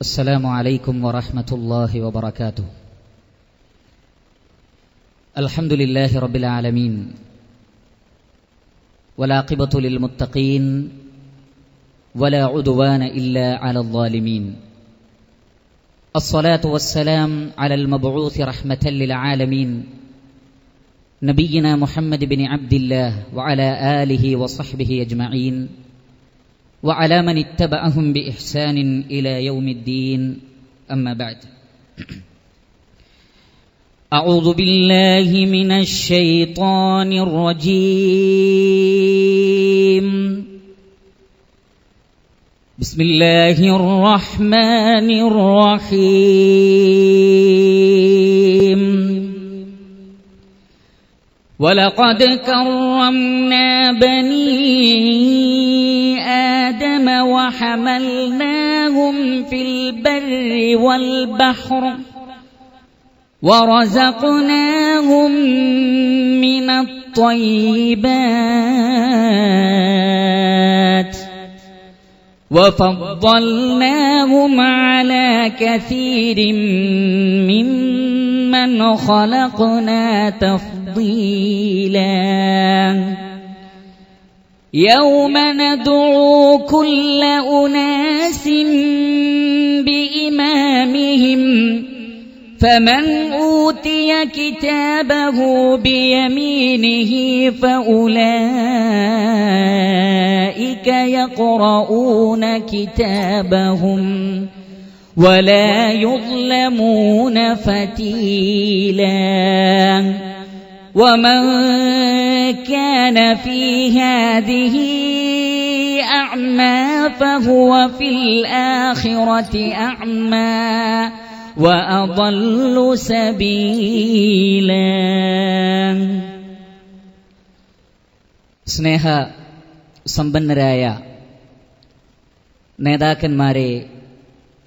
السلام عليكم ورحمة الله وبركاته. الحمد لله رب العالمين والعاقبة للمتقين ولا عدوان إلا على الظالمين. الصلاة والسلام على المبعوث رحمة للعالمين نبينا محمد بن عبد الله وعلى آله وصحبه أجمعين وعلى من اتبعهم بإحسان إلى يوم الدين. أما بعد. أعوذ بالله من الشيطان الرجيم. بسم الله الرحمن الرحيم. ولقد كرمنا بني آدم وحملناهم في البر والبحر ورزقناهم من الطيبات وفضلناهم على كثير ممن خلقنا تفضيلا. يوم ندعو كل أناس بإمامهم فمن أوتي كتابه بيمينه فأولئك يقرؤون كتابهم ولا يظلمون فتيلا. ومن كان في هذه أعمى فهو في الآخرة أعمى وأضل سبيلا. സ്നേഹ സമ്പന്നരായ നേതാക്കന്മാരെ,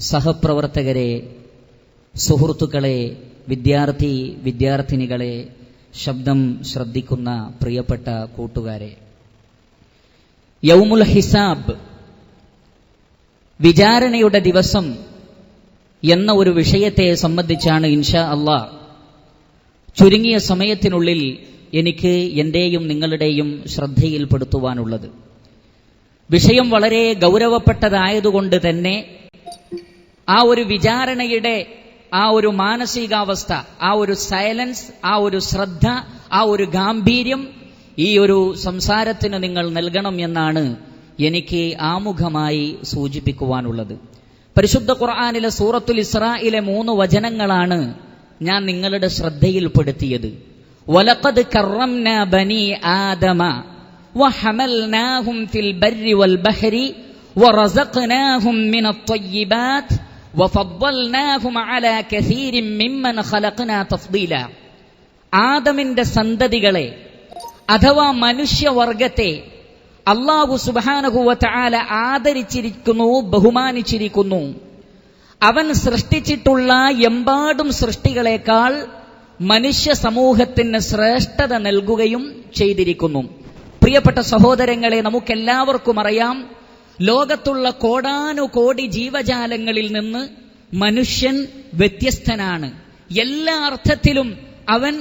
സഹപ്രവർത്തകരെ, സുഹൃത്തുക്കളെ, വിദ്യാർത്ഥിനികളെ, ശബ്ദം ശ്രദ്ധിക്കുന്ന പ്രിയപ്പെട്ട കൂട്ടുകാരെ, യൗമുൽ ഹിസാബ്, വിചാരണയുടെ ദിവസം എന്ന ഒരു വിഷയത്തെ സംബന്ധിച്ചാണ് ഇൻഷാ അല്ലാഹ് ചുരുങ്ങിയ സമയത്തിനുള്ളിൽ എനിക്ക് എന്റെയും നിങ്ങളുടെയും ശ്രദ്ധയിൽപ്പെടുത്തുവാനുള്ളത്. വിഷയം വളരെ ഗൗരവപ്പെട്ടതായതുകൊണ്ട് തന്നെ ആ ഒരു വിചാരണയുടെ ആ ഒരു മാനസികാവസ്ഥ, ആ ഒരു സൈലൻസ്, ആ ഒരു ശ്രദ്ധ, ആ ഒരു ഗാംഭീര്യം ഈ ഒരു സംസാരത്തിന് നിങ്ങൾ നൽകണം എന്നാണ് എനിക്ക് ആമുഖമായി സൂചിപ്പിക്കുവാനുള്ളത്. പരിശുദ്ധ ഖുർആനിലെ സൂറത്തുൽ ഇസ്രായിലെ 3 വചനങ്ങളാണ് ഞാൻ നിങ്ങളുടെ ശ്രദ്ധയിൽപ്പെടുത്തിയത്. വലഖദ് കറംനാ ബനി ആദമ വഹമൽനാഹും ഫിൽ ബർരി വൽ ബഹരി വറസഖ്നാഹും മിനത് ത്വയ്യിബാത് വഫദ്ദൽനാഹും അലാ കസീരിൻ മിമ്മൻ ഖലഖ്നാ തഫ്ദീല. ആദമിന്റെ സന്തതികളെ അഥവാ മനുഷ്യവർഗത്തെ അല്ലാഹു സുബ്ഹാനഹു വ തആല ആദരിച്ചിരിക്കുന്നു, ബഹുമാനിച്ചിരിക്കുന്നു. അവൻ സൃഷ്ടിച്ചിട്ടുള്ള എമ്പാടും സൃഷ്ടികളെക്കാൾ മനുഷ്യ സമൂഹത്തിന് ശ്രേഷ്ഠത നൽകുകയും ചെയ്തിരിക്കുന്നു. പ്രിയപ്പെട്ട സഹോദരങ്ങളെ, നമുക്കെല്ലാവർക്കും അറിയാം, ലോകത്തുള്ള കോടാനുകോടി ജീവജാലങ്ങളിൽ നിന്ന് മനുഷ്യൻ വ്യത്യസ്തനാണ്. എല്ലാ അർത്ഥത്തിലും അവൻ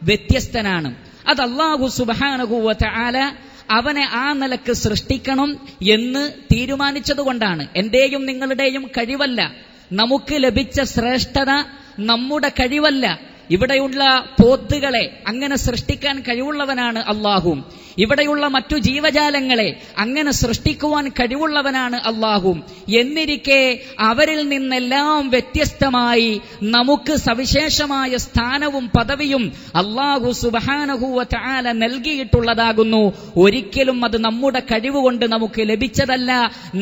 വ്യത്യസ്തനാണ്. അത് അല്ലാഹു സുബ്ഹാനഹു വ തആല അവനെ ആ നിലക്ക് സൃഷ്ടിക്കണം എന്ന് തീരുമാനിച്ചതുകൊണ്ടാണ്. എന്റെയും നിങ്ങളുടെയും കഴിവല്ല. നമുക്ക് ലഭിച്ച ശ്രേഷ്ഠത നമ്മുടെ കഴിവല്ല. ഇവിടെയുള്ള പോത്തുകളെ അങ്ങനെ സൃഷ്ടിക്കാൻ കഴിവുള്ളവനാണ് അല്ലാഹു. ഇവിടെയുള്ള മറ്റു ജീവജാലങ്ങളെ അങ്ങനെ സൃഷ്ടിക്കുവാൻ കഴിവുള്ളവനാണ് അല്ലാഹു. എന്നിരിക്കെ അവരിൽ നിന്നെല്ലാം വ്യത്യസ്തമായി നമുക്ക് സവിശേഷമായ സ്ഥാനവും പദവിയും അല്ലാഹു സുബ്ഹാനഹു വ തആല നൽകിയിട്ടുള്ളതാകുന്നു. ഒരിക്കലും അത് നമ്മുടെ കഴിവ് കൊണ്ട് നമുക്ക് ലഭിച്ചതല്ല,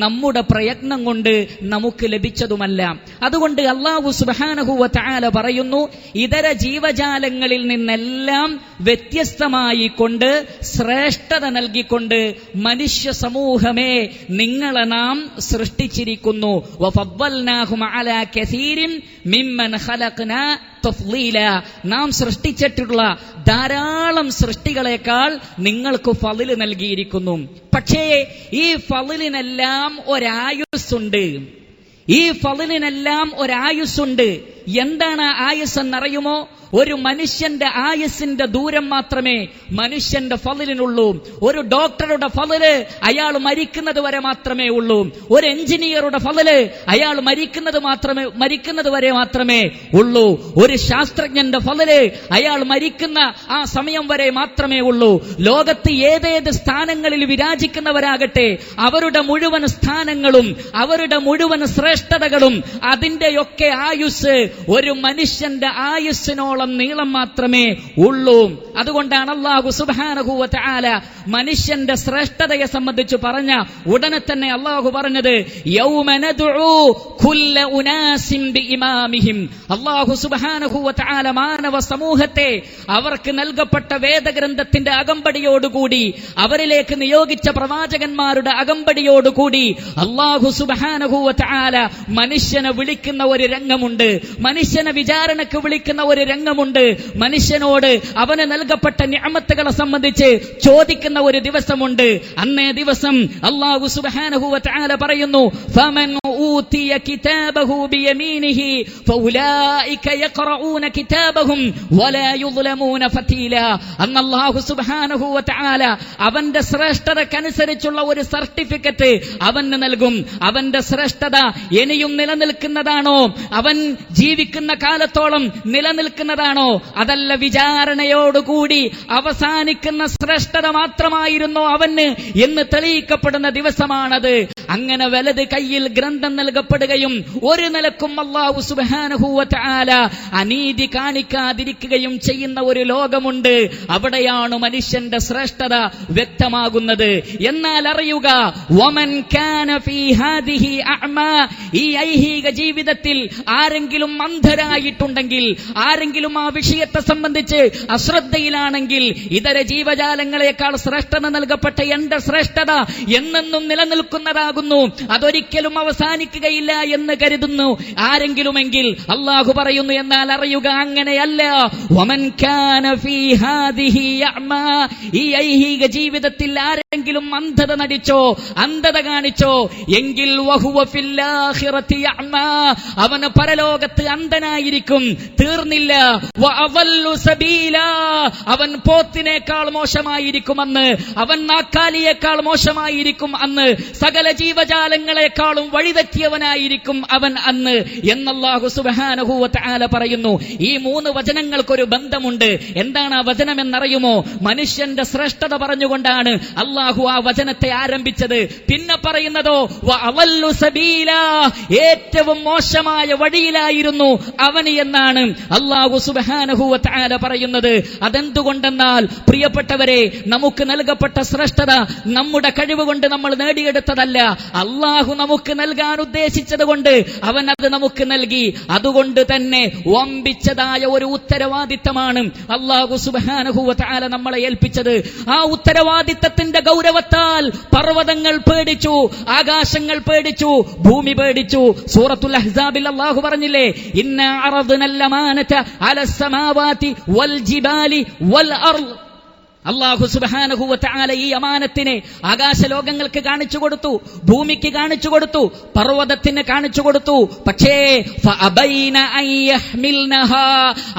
നമ്മുടെ പ്രയത്നം കൊണ്ട് നമുക്ക് ലഭിച്ചതുമല്ല. അതുകൊണ്ട് അല്ലാഹു സുബ്ഹാനഹു വ തആല പറയുന്നു, ഇതര ജീവജാലങ്ങളിൽ നിന്നെല്ലാം വ്യത്യസ്തമായി കൊണ്ട് ശ്രേഷ്ഠത നൽകിക്കൊണ്ട് മനുഷ്യ സമൂഹമേ നിങ്ങളെ നാം സൃഷ്ടിച്ചിരിക്കുന്നു. വഫദ്ദൽനാഹും അലാ കസീരിൻ മിമ്മൻ ഖലഖ്നാ തഫ്ളീല. നാം സൃഷ്ടിച്ചിട്ടുള്ള ധാരാളം സൃഷ്ടികളെക്കാൾ നിങ്ങൾക്ക് ഫളിൽ നൽകിയിരിക്കുന്നു. പക്ഷേ ഈ ഫളിലിനെല്ലാം ഒരായുസ്സുണ്ട്. ഈ ഫളിനെല്ലാം ഒരായുസ്സുണ്ട്. എന്താണ് ആയുസ് എന്നറിയുമോ? ഒരു മനുഷ്യന്റെ ആയുസ്സിന്റെ ദൂരം മാത്രമേ മനുഷ്യന്റെ ഫളിനുള്ളൂ. ഒരു ഡോക്ടറുടെ ഫളില് അയാൾ മരിക്കുന്നത് വരെ മാത്രമേ ഉള്ളൂ. ഒരു എഞ്ചിനീയറുടെ ഫളില് അയാൾ മരിക്കുന്നത് വരെ മാത്രമേ ഉള്ളൂ. ഒരു ശാസ്ത്രജ്ഞന്റെ ഫളില് അയാൾ മരിക്കുന്ന ആ സമയം വരെ മാത്രമേ ഉള്ളൂ. ലോകത്ത് ഏതേത് സ്ഥാനങ്ങളിൽ വിരാജിക്കുന്നവരാകട്ടെ, അവരുടെ മുഴുവൻ സ്ഥാനങ്ങളും അവരുടെ മുഴുവൻ ശ്രേഷ്ഠതകളും അതിന്റെയൊക്കെ ആയുസ് ഒരു മനുഷ്യന്റെ ആയുസ്സിനോളം നീളം മാത്രമേ ഉള്ളൂ. അതുകൊണ്ടാണ് അല്ലാഹു സുബ്ഹാനഹു വ തആല മനുഷ്യന്റെ ശ്രേഷ്ഠതയെ സംബന്ധിച്ച് പറഞ്ഞ ഉടനെ തന്നെ അല്ലാഹു പറഞ്ഞത് യൗമ നദ്ഉ കുല്ല ഉനാസിൻ ബിഇമാമിഹിം. അല്ലാഹു സുബ്ഹാനഹു വ തആല മാനവ സമൂഹത്തെ അവർക്ക് നൽകപ്പെട്ട വേദഗ്രന്ഥത്തിന്റെ അകമ്പടിയോടുകൂടി, അവരിലേക്ക് നിയോഗിച്ച പ്രവാചകന്മാരുടെ അകമ്പടിയോടുകൂടി അല്ലാഹു സുബ്ഹാനഹു വ തആല മനുഷ്യനെ വിളിക്കുന്ന ഒരു രംഗമുണ്ട്. മനുഷ്യനെ വിചാരണക്ക് വിളിക്കുന്ന ഒരു രംഗമുണ്ട്. മനുഷ്യനോട് അവന് നൽകപ്പെട്ട നിഅമത്തുകളെ സംബന്ധിച്ച് ചോദിക്കുന്ന ഒരു ദിവസമുണ്ട്. അന്നേ ദിവസം അല്ലാഹു സുബ്ഹാനഹു വ തആല പറയുന്നു, ഫമൻ ഊതിയ കിതാബഹു ബിയമീനിഹി ഫൗലൈക യഖറഊന കിതാബഹും വലാ യുദ്ലമൂന ഫതീല. അന്ന് അല്ലാഹു സുബ്ഹാനഹു വ തആല അവന്റെ ശ്രേഷ്ഠതക്കനുസരിച്ചുള്ള ഒരു സർട്ടിഫിക്കറ്റ് അവന് നൽകും. അവന്റെ ശ്രേഷ്ഠത ഇനിയും നിലനിൽക്കുന്നതാണോ? അവൻ ജീവിക്കുന്ന കാലത്തോളം നിലനിൽക്കുന്നതാണോ? അതല്ല വിചാരണയോടുകൂടി അവസാനിക്കുന്ന ശ്രേഷ്ഠത മാത്രമായിരുന്നോ അവന് എന്ന് തെളിയിക്കപ്പെടുന്ന ദിവസമാണത്. അങ്ങനെ വലത് കയ്യിൽ ഗ്രന്ഥം നൽകപ്പെടുകയും ഒരു നിലക്കും അല്ലാഹു സുബ്ഹാനഹു വ തആല അനീതി കാണിക്കാതിരിക്കുകയും ചെയ്യുന്ന ഒരു ലോകമുണ്ട്. അവിടെയാണ് മനുഷ്യന്റെ ശ്രേഷ്ഠത വ്യക്തമാകുന്നത്. എന്നാൽ അറിയുക, വമൻ കാന ഫീ ഹാദിഹി അഅ്മാ, ഈ ഐഹിക ജീവിതത്തിൽ ആരെങ്കിലും അന്ധരായിട്ടുണ്ടെങ്കിൽ, ആരെങ്കിലും ആ വിഷയത്തെ സംബന്ധിച്ച് അശ്രദ്ധയിലാണെങ്കിൽ, ഇതര ജീവജാലങ്ങളെക്കാൾ ശ്രേഷ്ഠത നൽകപ്പെട്ട എന്റെ ശ്രേഷ്ഠത എന്നെന്നും നിലനിൽക്കുന്നതാകുന്നു, അതൊരിക്കലും അവസാനിക്കുകയില്ല എന്ന് കരുതുന്നു ആരെങ്കിലുമെങ്കിൽ അല്ലാഹു പറയുന്നു, എന്നാൽ അറിയുക അങ്ങനെയല്ല. വമൻ കാന ഫീ ഹാദിഹി അഅ്മാ, ഈ ഐഹിക ജീവിതത്തിൽ ആരെങ്കിലും അന്ധത നടിച്ചോ, അന്ധത കാണിച്ചോ എങ്കിൽ വഹുവ ഫിൽ ആഖിറതി അഅ്മാ, അവന് പരലോകത്ത് അന്ധനായിരിക്കും. തീർന്നില്ല, വഅദല്ലു സബീലാ, അവൻ പോത്തിനേക്കാൾ മോശമായിരിക്കുമെന്ന്, അവൻ നാക്കാലിയേക്കാൾ മോശമായിരിക്കും അന്ന്, സകല ജീവജാലങ്ങളെക്കാളും വഴിതെറ്റിയവനായിരിക്കും അവൻ അന്ന് എന്നല്ലാഹു സുബ്ഹാനഹു വ തആല പറയുന്നു. ഈ മൂന്ന് വചനങ്ങൾക്കൊരു ബന്ധമുണ്ട്. എന്താണ് ആ വചനം എന്നറിയുമോ? മനുഷ്യന്റെ ശ്രേഷ്ഠത പറഞ്ഞുകൊണ്ടാണ് അല്ലാഹു ആ വചനത്തെ ആരംഭിച്ചത്. പിന്നെ പറയുന്നതോ വഅദല്ലു സബീലാ, ഏറ്റവും മോശമായ വഴിയിലായിരുന്നു അവൻ എന്നാണ് അല്ലാഹു സുബ്ഹാനഹു വ തആല പറയുന്നത്. അതെന്തുകൊണ്ടെന്നാൽ പ്രിയപ്പെട്ടവരെ, നമുക്ക് നൽകപ്പെട്ട ശ്രേഷ്ഠത നമ്മുടെ കഴിവ് കൊണ്ട് നമ്മൾ നേടിയെടുത്തതല്ല. അല്ലാഹു നമുക്ക് നൽകാൻ ഉദ്ദേശിച്ചത് കൊണ്ട് അവൻ അത് നമുക്ക് നൽകി. അതുകൊണ്ട് തന്നെ വമ്പിച്ചതായ ഒരു ഉത്തരവാദിത്തമാണ് അല്ലാഹു സുബ്ഹാനഹു വ തആല നമ്മളെ ഏൽപ്പിച്ചത്. ആ ഉത്തരവാദിത്തത്തിന്റെ ഗൗരവത്താൽ പർവ്വതങ്ങൾ പേടിച്ചു, ആകാശങ്ങൾ പേടിച്ചു, ഭൂമി പേടിച്ചു. സൂറത്തുൽ അഹ്സാബിൽ അല്ലാഹു പറഞ്ഞില്ലേ, ഇന്നാ അറദ്നൽ അമാനത അലസ് സമാവാതി വൽ ജിബാലി വൽ അർള്. അല്ലാഹു സുബ്ഹാനഹു വ തആല ഈ അമാനത്തിനെ ആകാശലോകങ്ങൾക്ക് കാണിച്ചു കൊടുത്തു, ഭൂമിക്ക് കാണിച്ചു കൊടുത്തു, പർവ്വതത്തിന് കാണിച്ചു കൊടുത്തു. പക്ഷേ ഫഅബൈന അൻ യഹ്മിൽനഹാ,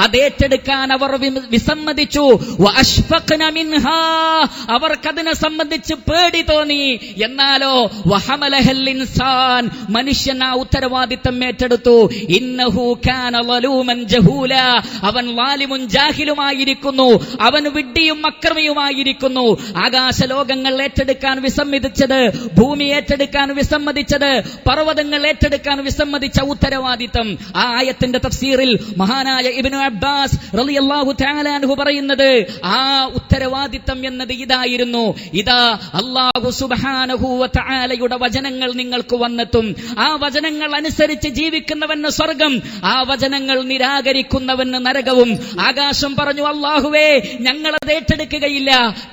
അതേറ്റെടുക്കാൻ അവർ വിസമ്മതിച്ചു. വഅശ്ഫഖ്ന മിൻഹാ, അവർക്കതിനെ സംബന്ധിച്ച് പേടി തോന്നി. എന്നാലോ വഹമലഹൽ ഇൻസാൻ, മനുഷ്യൻ ആ ഉത്തരവാദിത്തം ഏറ്റെടുത്തു. ഇന്നഹു കാന ളലൂമൻ ജഹൂല, അവൻ ളാലിമുൻ ജാഹിലുമായിരിക്കുന്നു, അവൻ വിഡ്ഢിയും യുമായിരിക്കുന്നു. ആകാശലോകങ്ങൾ ഏറ്റെടുക്കാൻ വിസമ്മതിച്ചത്, ഭൂമി ഏറ്റെടുക്കാൻ വിസമ്മതിച്ചത്, പർവ്വതങ്ങൾ ഏറ്റെടുക്കാൻ വിസമ്മതിച്ച ഉത്തരവാദിത്തം. ആ ആയത്തിന്റെ തഫ്സീറിൽ മഹാനായ ഇബ്നു അബ്ബാസ് റളിയല്ലാഹു തആല അൻഹു പറയുന്നത്, ആ ഉത്തരവാദിത്തം എന്നത് ഇതായിരുന്നു. ഇതാ അല്ലാഹു സുബ്ഹാനഹു വ തആലയുടെ വചനങ്ങൾ നിങ്ങൾക്ക് വന്നെത്തും. ആ വചനങ്ങൾ അനുസരിച്ച് ജീവിക്കുന്നവന് സ്വർഗം, ആ വചനങ്ങൾ നിരാകരിക്കുന്നവന് നരകവും. ആകാശം പറഞ്ഞു, അല്ലാഹുവേ ഞങ്ങളത് ഏറ്റെടുക്കുക ലഭിക്കുകയില്ല.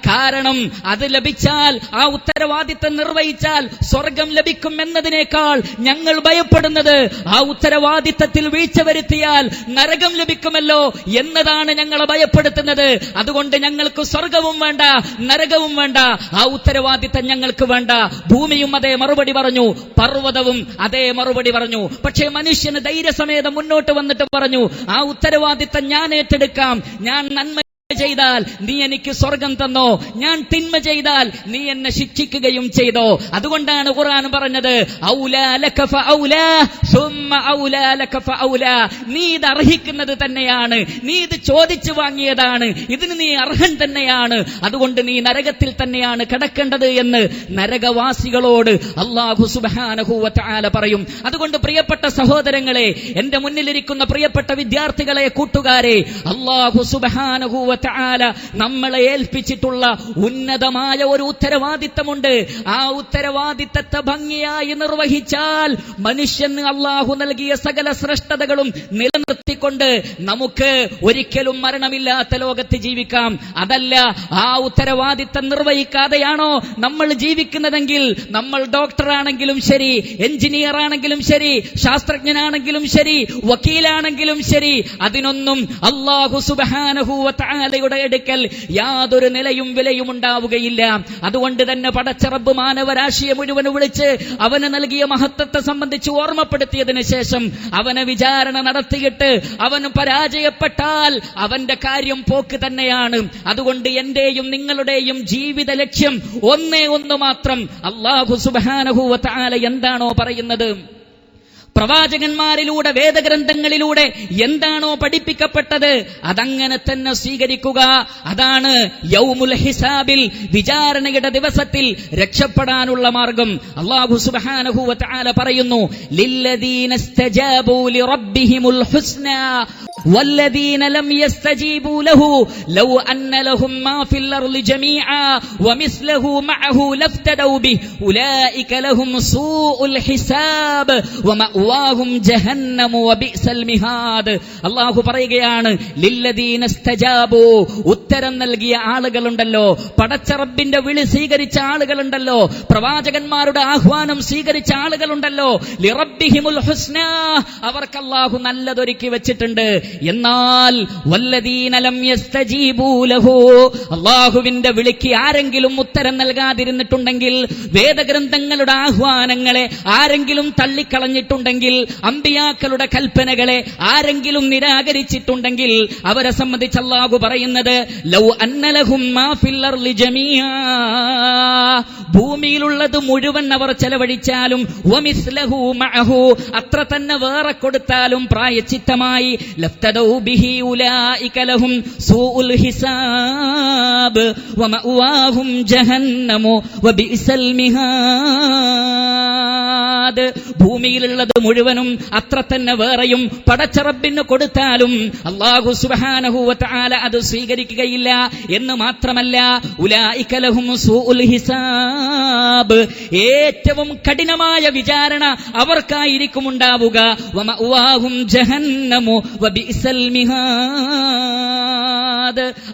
കാരണം അത് ലഭിച്ചാൽ, ആ ഉത്തരവാദിത്തം നിർവഹിച്ചാൽ സ്വർഗം ലഭിക്കും എന്നതിനേക്കാൾ ഞങ്ങൾ ഭയപ്പെടുന്നത് ആ ഉത്തരവാദിത്തത്തിൽ വീഴ്ച വരുത്തിയാൽ നരകം ലഭിക്കുമല്ലോ എന്നതാണ് ഞങ്ങളെ ഭയപ്പെടുത്തുന്നത്. അതുകൊണ്ട് ഞങ്ങൾക്ക് സ്വർഗവും വേണ്ട, നരകവും വേണ്ട, ആ ഉത്തരവാദിത്തം ഞങ്ങൾക്ക് വേണ്ട. ഭൂമിയും അതേ മറുപടി പറഞ്ഞു, പർവ്വതവും അതേ മറുപടി പറഞ്ഞു. പക്ഷേ മനുഷ്യന് ധൈര്യസമേതം മുന്നോട്ട് വന്നിട്ട് പറഞ്ഞു, ആ ഉത്തരവാദിത്തം ഞാൻ ഏറ്റെടുക്കാം. ഞാൻ നന്മ ചെയ്താൽ നീ എനിക്ക് സ്വർഗം തന്നോ, ഞാൻ തിന്മ ചെയ്താൽ നീ എന്നെ ശിക്ഷിക്കുകയും ചെയ്തോ. അതുകൊണ്ടാണ് ഖുർആൻ പറഞ്ഞത്, ഔലാ ലക ഫഔലാ സുമ്മ ഔലാ ലക ഫഔലാ. നീ ഇത് അർഹിക്കുന്നത് തന്നെയാണ്, നീ ഇത് ചോദിച്ചു വാങ്ങിയതാണ്, ഇതിന് നീ അർഹൻ തന്നെയാണ്, അതുകൊണ്ട് നീ നരകത്തിൽ തന്നെയാണ് കിടക്കേണ്ടത് എന്ന് നരകവാസികളോട് അല്ലാഹു സുബ്ഹാനഹു വ തആല പറയും. അതുകൊണ്ട് പ്രിയപ്പെട്ട സഹോദരങ്ങളെ, എന്റെ മുന്നിലിരിക്കുന്ന പ്രിയപ്പെട്ട വിദ്യാർത്ഥികളെ, കൂട്ടുകാരെ, അല്ലാഹു സുബ്ഹാനഹു വ തആല നമ്മളെ ഏൽപ്പിച്ചിട്ടുള്ള ഉന്നതമായ ഒരു ഉത്തരവാദിത്തമുണ്ട്. ആ ഉത്തരവാദിത്തത്തെ ഭംഗിയായി നിർവഹിച്ചാൽ മനുഷ്യന് അല്ലാഹു നൽകിയ സകല ശ്രേഷ്ഠതകളും നിലനിർത്തിക്കൊണ്ട് നമുക്ക് ഒരിക്കലും മരണമില്ലാത്ത ലോകത്ത് ജീവിക്കാം. അതല്ല, ആ ഉത്തരവാദിത്തം നിർവഹിക്കാതെയാണോ നമ്മൾ ജീവിക്കുന്നതെങ്കിൽ, നമ്മൾ ഡോക്ടറാണെങ്കിലും ശരി, എഞ്ചിനീയർ ആണെങ്കിലും ശരി, ശാസ്ത്രജ്ഞനാണെങ്കിലും ശരി, വക്കീലാണെങ്കിലും ശരി, അതിനൊന്നും അല്ലാഹു സുബ്ഹാനഹു വ തആലയുടെ അടുക്കൽ യാതൊരു നിലയും വിലയും ഉണ്ടാവുകയില്ല. അതുകൊണ്ട് തന്നെ പടച്ച റബ്ബ് മാനവരാശിയെ മുഴുവൻ വിളിച്ച് അവന് നൽകിയ മഹത്വത്തെ സംബന്ധിച്ച് ഓർമ്മപ്പെടുത്തിയതിനു ശേഷം അവനെ വിചാരണ നടത്തിയിട്ട് അവന് പരാജയപ്പെട്ടാൽ അവന്റെ കാര്യം പോക്ക് തന്നെയാണ്. അതുകൊണ്ട് എന്റെയും നിങ്ങളുടെയും ജീവിത ലക്ഷ്യം ഒന്നേ ഒന്ന് മാത്രം. അല്ലാഹു സുബ്ഹാനഹു വ തആല എന്താണോ പറയുന്നത്, പ്രവാചകന്മാരിലൂടെ, വേദഗ്രന്ഥങ്ങളിലൂടെ എന്താണോ പഠിപ്പിക്കപ്പെട്ടത് അതങ്ങനെ തന്നെ സ്വീകരിക്കുക. അതാണ് യൗമുൽ ഹിസാബിൽ, വിചാരണയുടെ ദിവസത്തിൽ രക്ഷപ്പെടാനുള്ള മാർഗം. അല്ലാഹു സുബ്ഹാനഹു വ തആല പറയുന്നു, ലില്ലദീന ഇസ്തജാബൂ ലിറബ്ബിഹിമുൽ ഹുസ്നാ വല്ലദീന ലം യസ്തജീബൂ ലഹു ലൗ അന്ന ലഹും മാ ഫിൽ അർളി ജമീഅ വമിസ്ലഹു മഅഹു ലഫ്തദൗ ബിഹി ഉലൈക ലഹും സൂഉൽ ഹിസാബ് വമഅവാഹും ജഹന്നമു വബിഅ്സൽ മിഹാദ്. അല്ലാഹു പറയുകയാണ്, ലില്ലദീന ഇസ്തജാബൂ, ഉത്തരം നൽകിയ ആളുകളുണ്ടല്ലോ, പടച്ച റബ്ബിന്റെ വിളി സ്വീകരിച്ച ആളുകളുണ്ടല്ലോ, പ്രവാചകന്മാരുടെ ആഹ്വാനം സ്വീകരിച്ച ആളുകളുണ്ടല്ലോ, ലിറബ്ബിഹിമുൽ ഹുസ്നാ, അവർക്ക് അല്ലാഹു നല്ലതൊരുക്കി വെച്ചിട്ടുണ്ട്. എന്നാൽ വല്ലദീന ലം യസ്തജീബൂ ലഹു, അല്ലാഹുവിന്റെ വിളിക്ക് ആരെങ്കിലും ഉത്തരം നൽകാതിരുന്നിട്ടുണ്ടെങ്കിൽ, വേദഗ്രന്ഥങ്ങളുടെ ആഹ്വാനങ്ങളെ ആരെങ്കിലും തള്ളിക്കളഞ്ഞിട്ടുണ്ടെങ്കിൽ, അമ്പിയാക്കളുടെ കൽപ്പനകളെ ആരെങ്കിലും നിരാകരിച്ചിട്ടുണ്ടെങ്കിൽ, അവരെ സംബന്ധിച്ച് അല്ലാഹു പറയുന്നത്, ലൗ അന്ന ലഹും മാ ഫിൽ അർളി ജമീഅ, ഭൂമിയിലുള്ളത് മുഴുവൻ അവർ ചെലവഴിച്ചാലും, വമിസ്ലഹു മഅഹു, അത്ര തന്നെ വേറെ കൊടുത്താലും പ്രായച്ചിത്തമായി, ലഫ്തദൗ ബിഹി ഉലൈക ലഹും സൂഉൽ ഹിസാബ് വമഅവാഹും ജഹന്നമു വബിഅ്സൽ മിഹാദ്. ഭൂമിയിലുള്ളത് മുഴുവനും അത്ര തന്നെ വേറെയും പടച്ച റബ്ബിന് കൊടുത്താലും അല്ലാഹു സുബ്ഹാനഹു വ തആല അത് സ്വീകരിക്കുകയില്ല. എന്ന് മാത്രമല്ല, ഉലൈക ലഹും സൂഉൽ ഹിസാബ്, ഏറ്റവും കഠിനമായ വിചാരണ അവർക്കായിരിക്കും ഉണ്ടാവുക. വമഅവാഹും ജഹന്നമു വബിഅ്സൽ മിഹാദ്,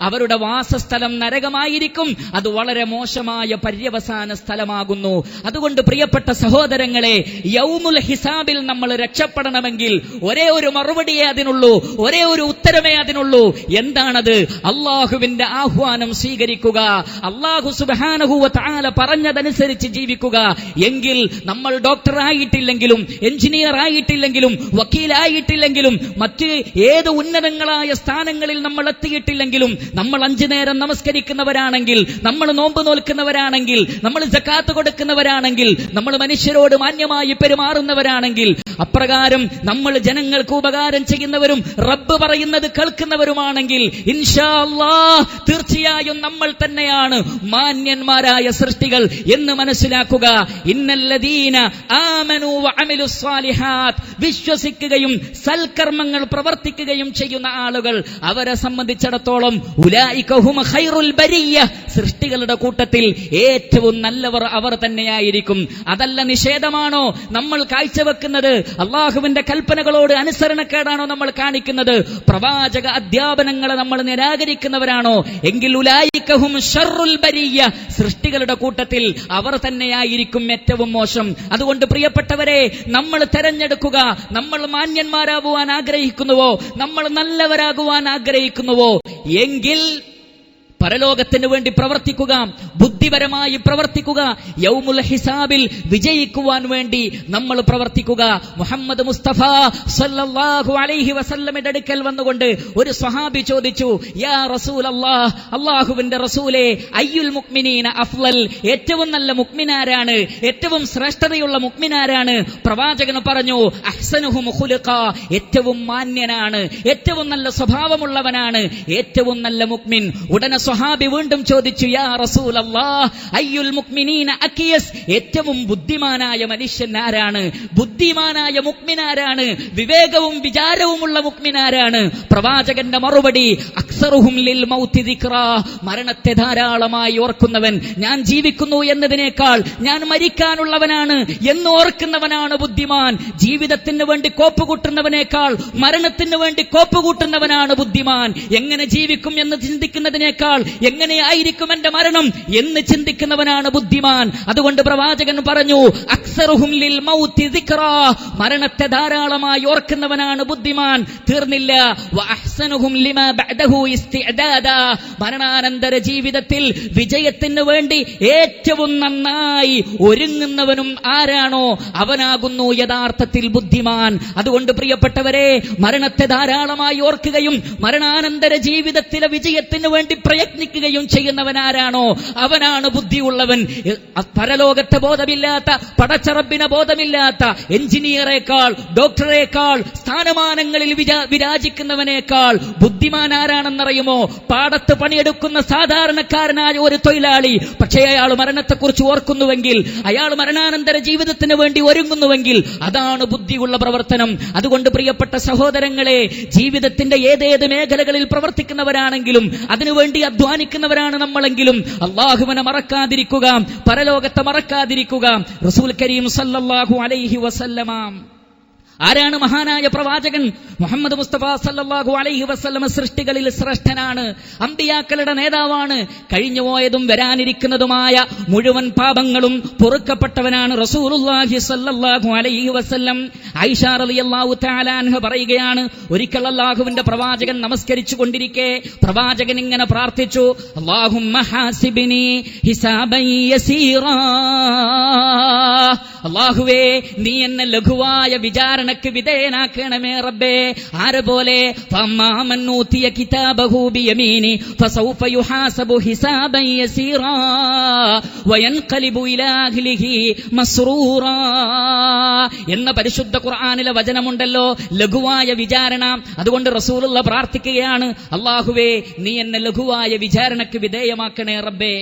അവരുടെ വാസസ്ഥലം നരകമായിരിക്കും. അത് വളരെ മോശമായ പര്യവസാന സ്ഥലമാകുന്നു. അതുകൊണ്ട് പ്രിയപ്പെട്ട സഹോദരങ്ങളെ, യൗമുൽ ഹിസാബിൽ നമ്മൾ രക്ഷപ്പെടണമെങ്കിൽ ഒരേ ഒരു മറുപടിയേ അതിനുള്ളൂ, ഒരേ ഒരു ഉത്തരമേ അതിനുള്ളൂ. എന്താണത്? അല്ലാഹുവിന്റെ ആഹ്വാനം സ്വീകരിക്കുക, അല്ലാഹു സുബ്ഹാനഹു വ തആല പറഞ്ഞതനുസരിച്ച് ജീവിക്കുക. എങ്കിൽ നമ്മൾ ഡോക്ടർ ആയിട്ടില്ലെങ്കിലും, എഞ്ചിനീയർ ആയിട്ടില്ലെങ്കിലും, വക്കീലായിട്ടില്ലെങ്കിലും, മറ്റ് ഏത് ഉന്നതങ്ങളായ സ്ഥാനങ്ങളിൽ നമ്മൾ എത്തിയിട്ടില്ലെങ്കിലും, നമ്മൾ 5 നേരം നമസ്കരിക്കുന്നവരാണെങ്കിൽ, നമ്മൾ നോമ്പ് നോൽക്കുന്നവരാണെങ്കിൽ, നമ്മൾ സക്കാത്ത് കൊടുക്കുന്നവരാണെങ്കിൽ, നമ്മൾ മനുഷ്യരോട് മാന്യമായി പെരുമാറുന്നവരാണെങ്കിൽ, അപ്രകാരം നമ്മൾ ജനങ്ങൾക്ക് ഉപകാരം ചെയ്യുന്നവരും റബ്ബ് പറയുന്നത് കേൾക്കുന്നവരുമാണെങ്കിൽ, ഇൻഷാ അല്ലാഹ് തീർച്ചയായും നമ്മൾ തന്നെയാണ് മാന്യന്മാരായ സൃഷ്ടികൾ എന്ന് മനസ്സിലാക്കുക. ഇന്നല്ലദീന ആമനൂ വഅമിലുസ് സ്വാലിഹാത്ത്, വിശ്വസിക്കുകയും സൽക്കർമ്മങ്ങൾ പ്രവർത്തിക്കുകയും ചെയ്യുന്ന ആളുകൾ, അവരെ സംബന്ധിച്ചിടത്തോളം ഉലൈക ഹും ഖൈറുൽ ബരിയ്യ, സൃഷ്ടികളുടെ കൂട്ടത്തിൽ ഏറ്റവും നല്ലവർ അവർ തന്നെയായിരിക്കും. അതല്ല നിഷേധമാണോ നമ്മൾ കാഴ്ചവെക്കുന്നത്? അള്ളാഹുവിന്റെ കൽപ്പനകളോട് അനുസരണക്കേടാണോ നമ്മൾ കാണിക്കുന്നത്? പ്രവാചക അധ്യാപനങ്ങളെ നമ്മൾ നിരാകരിക്കുന്നവരാണോ? എങ്കിൽ ഉലൈകഹും ശർറുൽ ബരിയ്യ, സൃഷ്ടികളുടെ കൂട്ടത്തിൽ അവർ തന്നെയായിരിക്കും ഏറ്റവും മോശം. അതുകൊണ്ട് പ്രിയപ്പെട്ടവരെ, നമ്മൾ തെരഞ്ഞെടുക്കുക. നമ്മൾ മാന്യന്മാരാകുവാൻ ആഗ്രഹിക്കുന്നുവോ? നമ്മൾ നല്ലവരാകുവാൻ ആഗ്രഹിക്കുന്നുവോ? എങ്കിൽ പരലോകത്തിന് വേണ്ടി പ്രവർത്തിക്കുക, ബുദ്ധിപരമായി പ്രവർത്തിക്കുക, യൗമുൽ ഹിസാബിൽ വിജയിക്കുവാൻ വേണ്ടി നമ്മൾ പ്രവർത്തിക്കുക. മുഹമ്മദ് മുസ്തഫ സല്ലല്ലാഹു അലൈഹി വസല്ലമയുടെ അടുക്കൽ വന്നുകൊണ്ട് ഒരു സ്വഹാബി ചോദിച്ചു, യാ റസൂലല്ലാഹ്, അല്ലാഹുവിന്റെ റസൂലേ, അയ്യുൽ മുഅ്മിനീന അഫ്ളൽ, ഏറ്റവും നല്ല മുഅ്മിനാരാണ്, ഏറ്റവും ശ്രേഷ്ഠതയുള്ള മുഅ്മിനാരാണ്? പ്രവാചകൻ പറഞ്ഞു, അഹ്സനുഹും ഖുലുഖാ, ഏറ്റവും മാന്യനാണ്, ഏറ്റവും നല്ല സ്വഭാവമുള്ളവനാണ് ഏറ്റവും നല്ല മുഅ്മിൻ. ഉടനെ സ്വഹാബി വീണ്ടും ചോദിച്ചു, യാ റസൂലല്ലാഹ്, അയ്യുൽ മുഅ്മിനീന അകിയസ്, ഏറ്റവും ബുദ്ധിമാനായ മനുഷ്യൻ ആരാണ്? ബുദ്ധിമാനായ മുഅ്മിനാരാണ്? വിവേകവും വിചാരവുമുള്ള മുഅ്മിനാരാണ്? പ്രവാചകന്റെ മറുപടി, അക്സറുഹും ലിൽ മൗതി ദിക്റാ, മരണത്തെ ധാരാളമായി ഓർക്കുന്നവൻ. ഞാൻ ജീവിക്കുന്നു എന്നതിനേക്കാൾ ഞാൻ മരിക്കാനുള്ളവനാണ് എന്ന് ഓർക്കുന്നവനാണ് ബുദ്ധിമാൻ. ജീവിതത്തിന് വേണ്ടി കോപ്പുകൂട്ടുന്നവനേക്കാൾ മരണത്തിന് വേണ്ടി കോപ്പുകൂട്ടുന്നവനാണ് ബുദ്ധിമാൻ. എങ്ങനെ ജീവിക്കും എന്ന് ചിന്തിക്കുന്നതിനേക്കാൾ എങ്ങനെയായിരിക്കും എന്റെ മരണം എന്ന് ചിന്തിക്കുന്നവനാണ് ബുദ്ധിമാൻ. അതുകൊണ്ട് പ്രവാചകൻ പറഞ്ഞു, അക്സറുഹും ലിൽ മൗതി ദിക്റാ, മരണത്തെ ധാരാളമായി ഓർക്കുന്നവനാണ് ബുദ്ധിമാൻ. തീർന്നില്ല, വഅഹ്സനുഹും ലിമാ ബഅദഹു ഇസ്തിഅദാദാ, മരണാനന്തര ജീവിതത്തിൽ വിജയത്തിന് വേണ്ടി ഏറ്റവും നന്നായി ഒരുങ്ങുന്നവനും ആരാണോ അവനാകുന്നു യഥാർത്ഥത്തിൽ ബുദ്ധിമാൻ. അതുകൊണ്ട് പ്രിയപ്പെട്ടവരെ, മരണത്തെ ധാരാളമായി ഓർക്കുകയും മരണാനന്തര ജീവിതത്തിലെ വിജയത്തിന് വേണ്ടി പ്രയത്നിക്കുകയും ചെയ്യുന്നവനാരാണോ അവനാണ് ബുദ്ധിയുള്ളവൻ. പരലോകത്തെ ബോധമില്ലാത്ത, പടച്ചറബിനെ ബോധമില്ലാത്ത എഞ്ചിനീയറേക്കാൾ, ഡോക്ടറേക്കാൾ, സ്ഥാനമാനങ്ങളിൽ വിരാജിക്കുന്നവനേക്കാൾ ബുദ്ധിമാൻ ആരാണെന്നറിയുമോ? പാടത്ത് പണിയെടുക്കുന്ന സാധാരണക്കാരനായ ഒരു തൊഴിലാളി. പക്ഷേ അയാൾ മരണത്തെക്കുറിച്ച് ഓർക്കുന്നുവെങ്കിൽ, അയാൾ മരണാനന്തര ജീവിതത്തിന് വേണ്ടി ഒരുങ്ങുന്നുവെങ്കിൽ അതാണ് ബുദ്ധിയുള്ള പ്രവർത്തനം. അതുകൊണ്ട് പ്രിയപ്പെട്ട സഹോദരങ്ങളെ, ജീവിതത്തിന്റെ ഏതേത് മേഖലകളിൽ പ്രവർത്തിക്കുന്നവരാണെങ്കിലും അതിനുവേണ്ടി അധ്വാനിക്കുന്നവരാണ് നമ്മളെങ്കിലും അള്ളാഹുവിനെ മറക്കാതിരിക്കുക, പരലോകത്തെ മറക്കാതിരിക്കുക. റസൂൽ കരീം സല്ലല്ലാഹു അലൈഹി വസല്ലമ ആരാണ്? മഹാനായ പ്രവാചകൻ മുഹമ്മദ് മുസ്തഫ സല്ലല്ലാഹു അലൈഹി വസല്ലമ സൃഷ്ടികളിൽ ശ്രേഷ്ഠനാണ്, അമ്പിയാക്കളുടെ നേതാവാണ്. കഴിഞ്ഞുപോയതും വരാനിരിക്കുന്നതുമായ മുഴുവൻ പാപങ്ങളും പൊറുക്കപ്പെട്ടവനാണ് റസൂലുള്ളാഹി സല്ലല്ലാഹു അലൈഹി വസല്ലം. ആയിഷ റളിയല്ലാഹു തആല അൻഹ പറയുകയാണ്, ഒരിക്കൽ അല്ലാഹുവിന്റെ പ്രവാചകൻ നമസ്കരിച്ചു കൊണ്ടിരിക്കെ പ്രവാചകൻ ഇങ്ങനെ പ്രാർത്ഥിച്ചു, അല്ലാഹുമ്മ ഹാസിബ്നി ഹിസാബൻ യസീറാ, അല്ലാഹുവേ നീ എന്നെ ലഘുവായ വിചാരണക്ക് വിധേയനാക്കണമേ റബ്ബേ. ആരെ പോലെ? ഫമാമൻ ഊതിയ കിതാബഹു ബിയമീനി ഫസൗഫ യുഹാസബു ഹിസാബൻ യസീറാ വയൻഖലിബു ഇലാ അഹ്ലിഹി മസ്റൂറാ എന്ന പരിശുദ്ധ ഖുർആനിലെ വചനമുണ്ടല്ലോ, ലഘുവായ വിചാരണ. അതുകൊണ്ട് റസൂലുള്ള പ്രാർത്ഥിക്കുകയാണ്, അല്ലാഹുവേ നീ എന്നെ ലഘുവായ വിചാരണക്ക് വിധേയമാക്കണേ റബ്ബേ.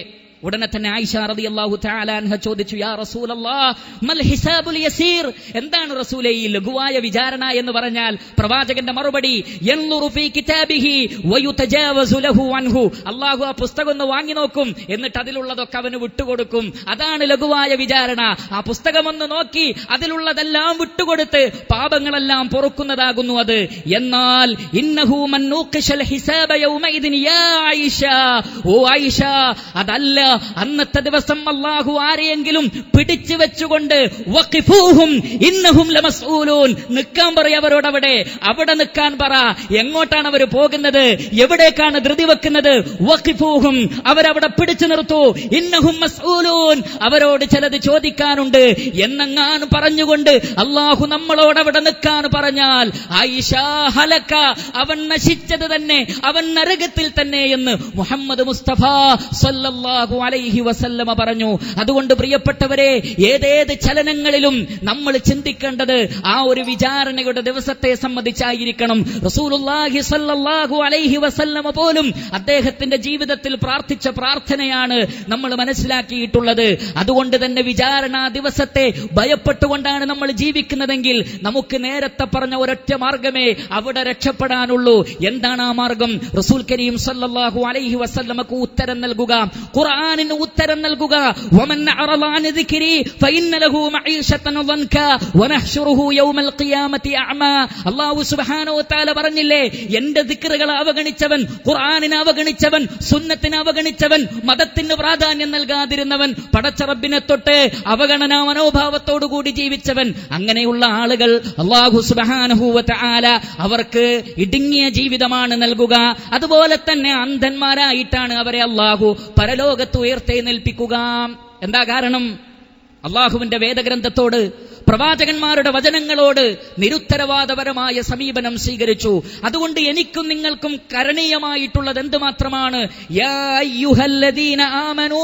ഉടനെ തന്നെ ആയിഷ റളിയല്ലാഹു തആല അൻഹ ചോദിച്ചു, യാ റസൂലല്ലാഹ് മൽ ഹിസാബുൽ യസീർ, എന്താണ് റസൂലേ ഈ ലഘുവായ വിചാരണ എന്ന് പറഞ്ഞാൽ? പ്രവാചകന്റെ മറുപടി, യൻളുറു ഫീ കിതാബിഹി വയുതജാവസു ലഹു അൻഹു, അല്ലാഹു ആ പുസ്തകം ഒന്ന് വാങ്ങി നോക്കും, എന്നിട്ട് അതിലുള്ളതൊക്കെ അവന് വിട്ടുകൊടുക്കും. അതാണ് ലഘുവായ വിചാരണ. ആ പുസ്തകം ഒന്ന് നോക്കി അതിലുള്ളതെല്ലാം വിട്ടുകൊടുത്ത് പാപങ്ങളെല്ലാം പൊറുക്കുന്നതാകുന്നു അത്. എന്നാൽ ഇന്നഹു മൻ നൂഖിശൽ ഹിസാബ യൗമഇദിൻ യാ ആയിഷ, ഓ ആയിഷ, അതല്ല, അന്നത്തെ ദിവസം അല്ലാഹു ആരെയെങ്കിലും പിടിച്ചു വെച്ചുകൊണ്ട് വഖിഫൂഹും ഇന്നഹും ലമസ്ഊലൂൻ, നിൽക്കാൻ പറ അവരോട്, അവിടെ നിൽക്കാൻ പറ. എങ്ങോട്ടാണ് അവർ പോകുന്നത്? എവിടേക്കാണ് ധൃതി വെക്കുന്നത്? വഖിഫൂഹും, അവരവിടെ പിടിച്ചു നിർത്തൂ. ഇന്നഹും മസ്ഊലൂൻ, അവരോട് ചിലത് ചോദിക്കാനുണ്ട് എന്നെങ്ങാൻ പറഞ്ഞുകൊണ്ട് അല്ലാഹു നമ്മളോട് അവിടെ നിൽക്കാൻ പറഞ്ഞാൽ ആയിഷ ഹലക, അവൻ നശിച്ചത് തന്നെ, അവൻ നരകത്തിൽ തന്നെ എന്ന് മുഹമ്മദ് മുസ്തഫ സല്ലല്ലാഹു അലൈഹി വസല്ലമ പറഞ്ഞു. അതുകൊണ്ട് പ്രിയപ്പെട്ടവരെ, ഏതേത് ചലനങ്ങളിലും നമ്മൾ ചിന്തിക്കേണ്ടത് ആ ഒരു വിചാരണയുടെ ദിവസത്തെ സംബന്ധിച്ചായിരിക്കണം. റസൂലുള്ളാഹി സ്വല്ലല്ലാഹു അലൈഹി വസല്ലമ പോലും അദ്ദേഹത്തിന്റെ ജീവിതത്തിൽ പ്രാർത്ഥിച്ച പ്രാർത്ഥനയാണ് നമ്മൾ മനസ്സിലാക്കിയിട്ടുള്ളത്. അതുകൊണ്ട് തന്നെ വിചാരണ ദിവസത്തെ ഭയപ്പെട്ടുകൊണ്ടാണ് നമ്മൾ ജീവിക്കുന്നതെങ്കിൽ നമുക്ക് നേരത്തെ പറഞ്ഞ ഒരൊറ്റ മാർഗമേ അവിടെ രക്ഷപ്പെടാനുള്ളൂ. എന്താണ് ആ മാർഗം? റസൂൽ കരീം സല്ലല്ലാഹു അലൈഹി വസല്ലമക്ക് ഉത്തരം നൽകുക, ഖുർആനിന് ഉത്തരം നൽകുക. വമൻ അറള അൻ ദിക്രി ഫഇന്ന ലഹു മഈശതൻ ദൻക വനഹ്ശുറുഹു യൗമൽ ഖിയാമത്തി അഅമാ. അല്ലാഹു സുബ്ഹാനഹു വ തആല പറഞ്ഞില്ലേ, എന്റെ ദിക്റുകളെ അവഗണിച്ചവൻ, ഖുർആനിനെ അവഗണിച്ചവൻ, സുന്നത്തിനെ അവഗണിച്ചവൻ, മതത്തിന് പ്രാധാന്യം നൽകാതിരുന്നവൻ, പടച്ച റബ്ബിനെ തൊട്ട് അവഗണനാ മനോഭാവത്തോടുകൂടി ജീവിച്ചവൻ, അങ്ങനെയുള്ള ആളുകൾ അല്ലാഹു സുബ്ഹാനഹു വ തആല അവർക്ക് ഇടുങ്ങിയ ജീവിതമാണ് നൽകുക. അതുപോലെ തന്നെ അന്ധന്മാരായിട്ടാണ് അവരെ അല്ലാഹു പരലോകത്ത് ഉയർത്തെഴുന്നേൽപ്പിക്കുക. എന്താ കാരണം? അല്ലാഹുവിന്റെ വേദഗ്രന്ഥത്തോട്, പ്രവാചകന്മാരുടെ വചനങ്ങളോട് നിരുത്തരവാദപരമായ സമീപനം സ്വീകരിച്ചു. അതുകൊണ്ട് എനിക്കും നിങ്ങൾക്കും കരണീയമായിട്ടുള്ളത് എന്തുമാത്രമാണ്? യാ അയ്യുഹല്ലദീന ആമനൂ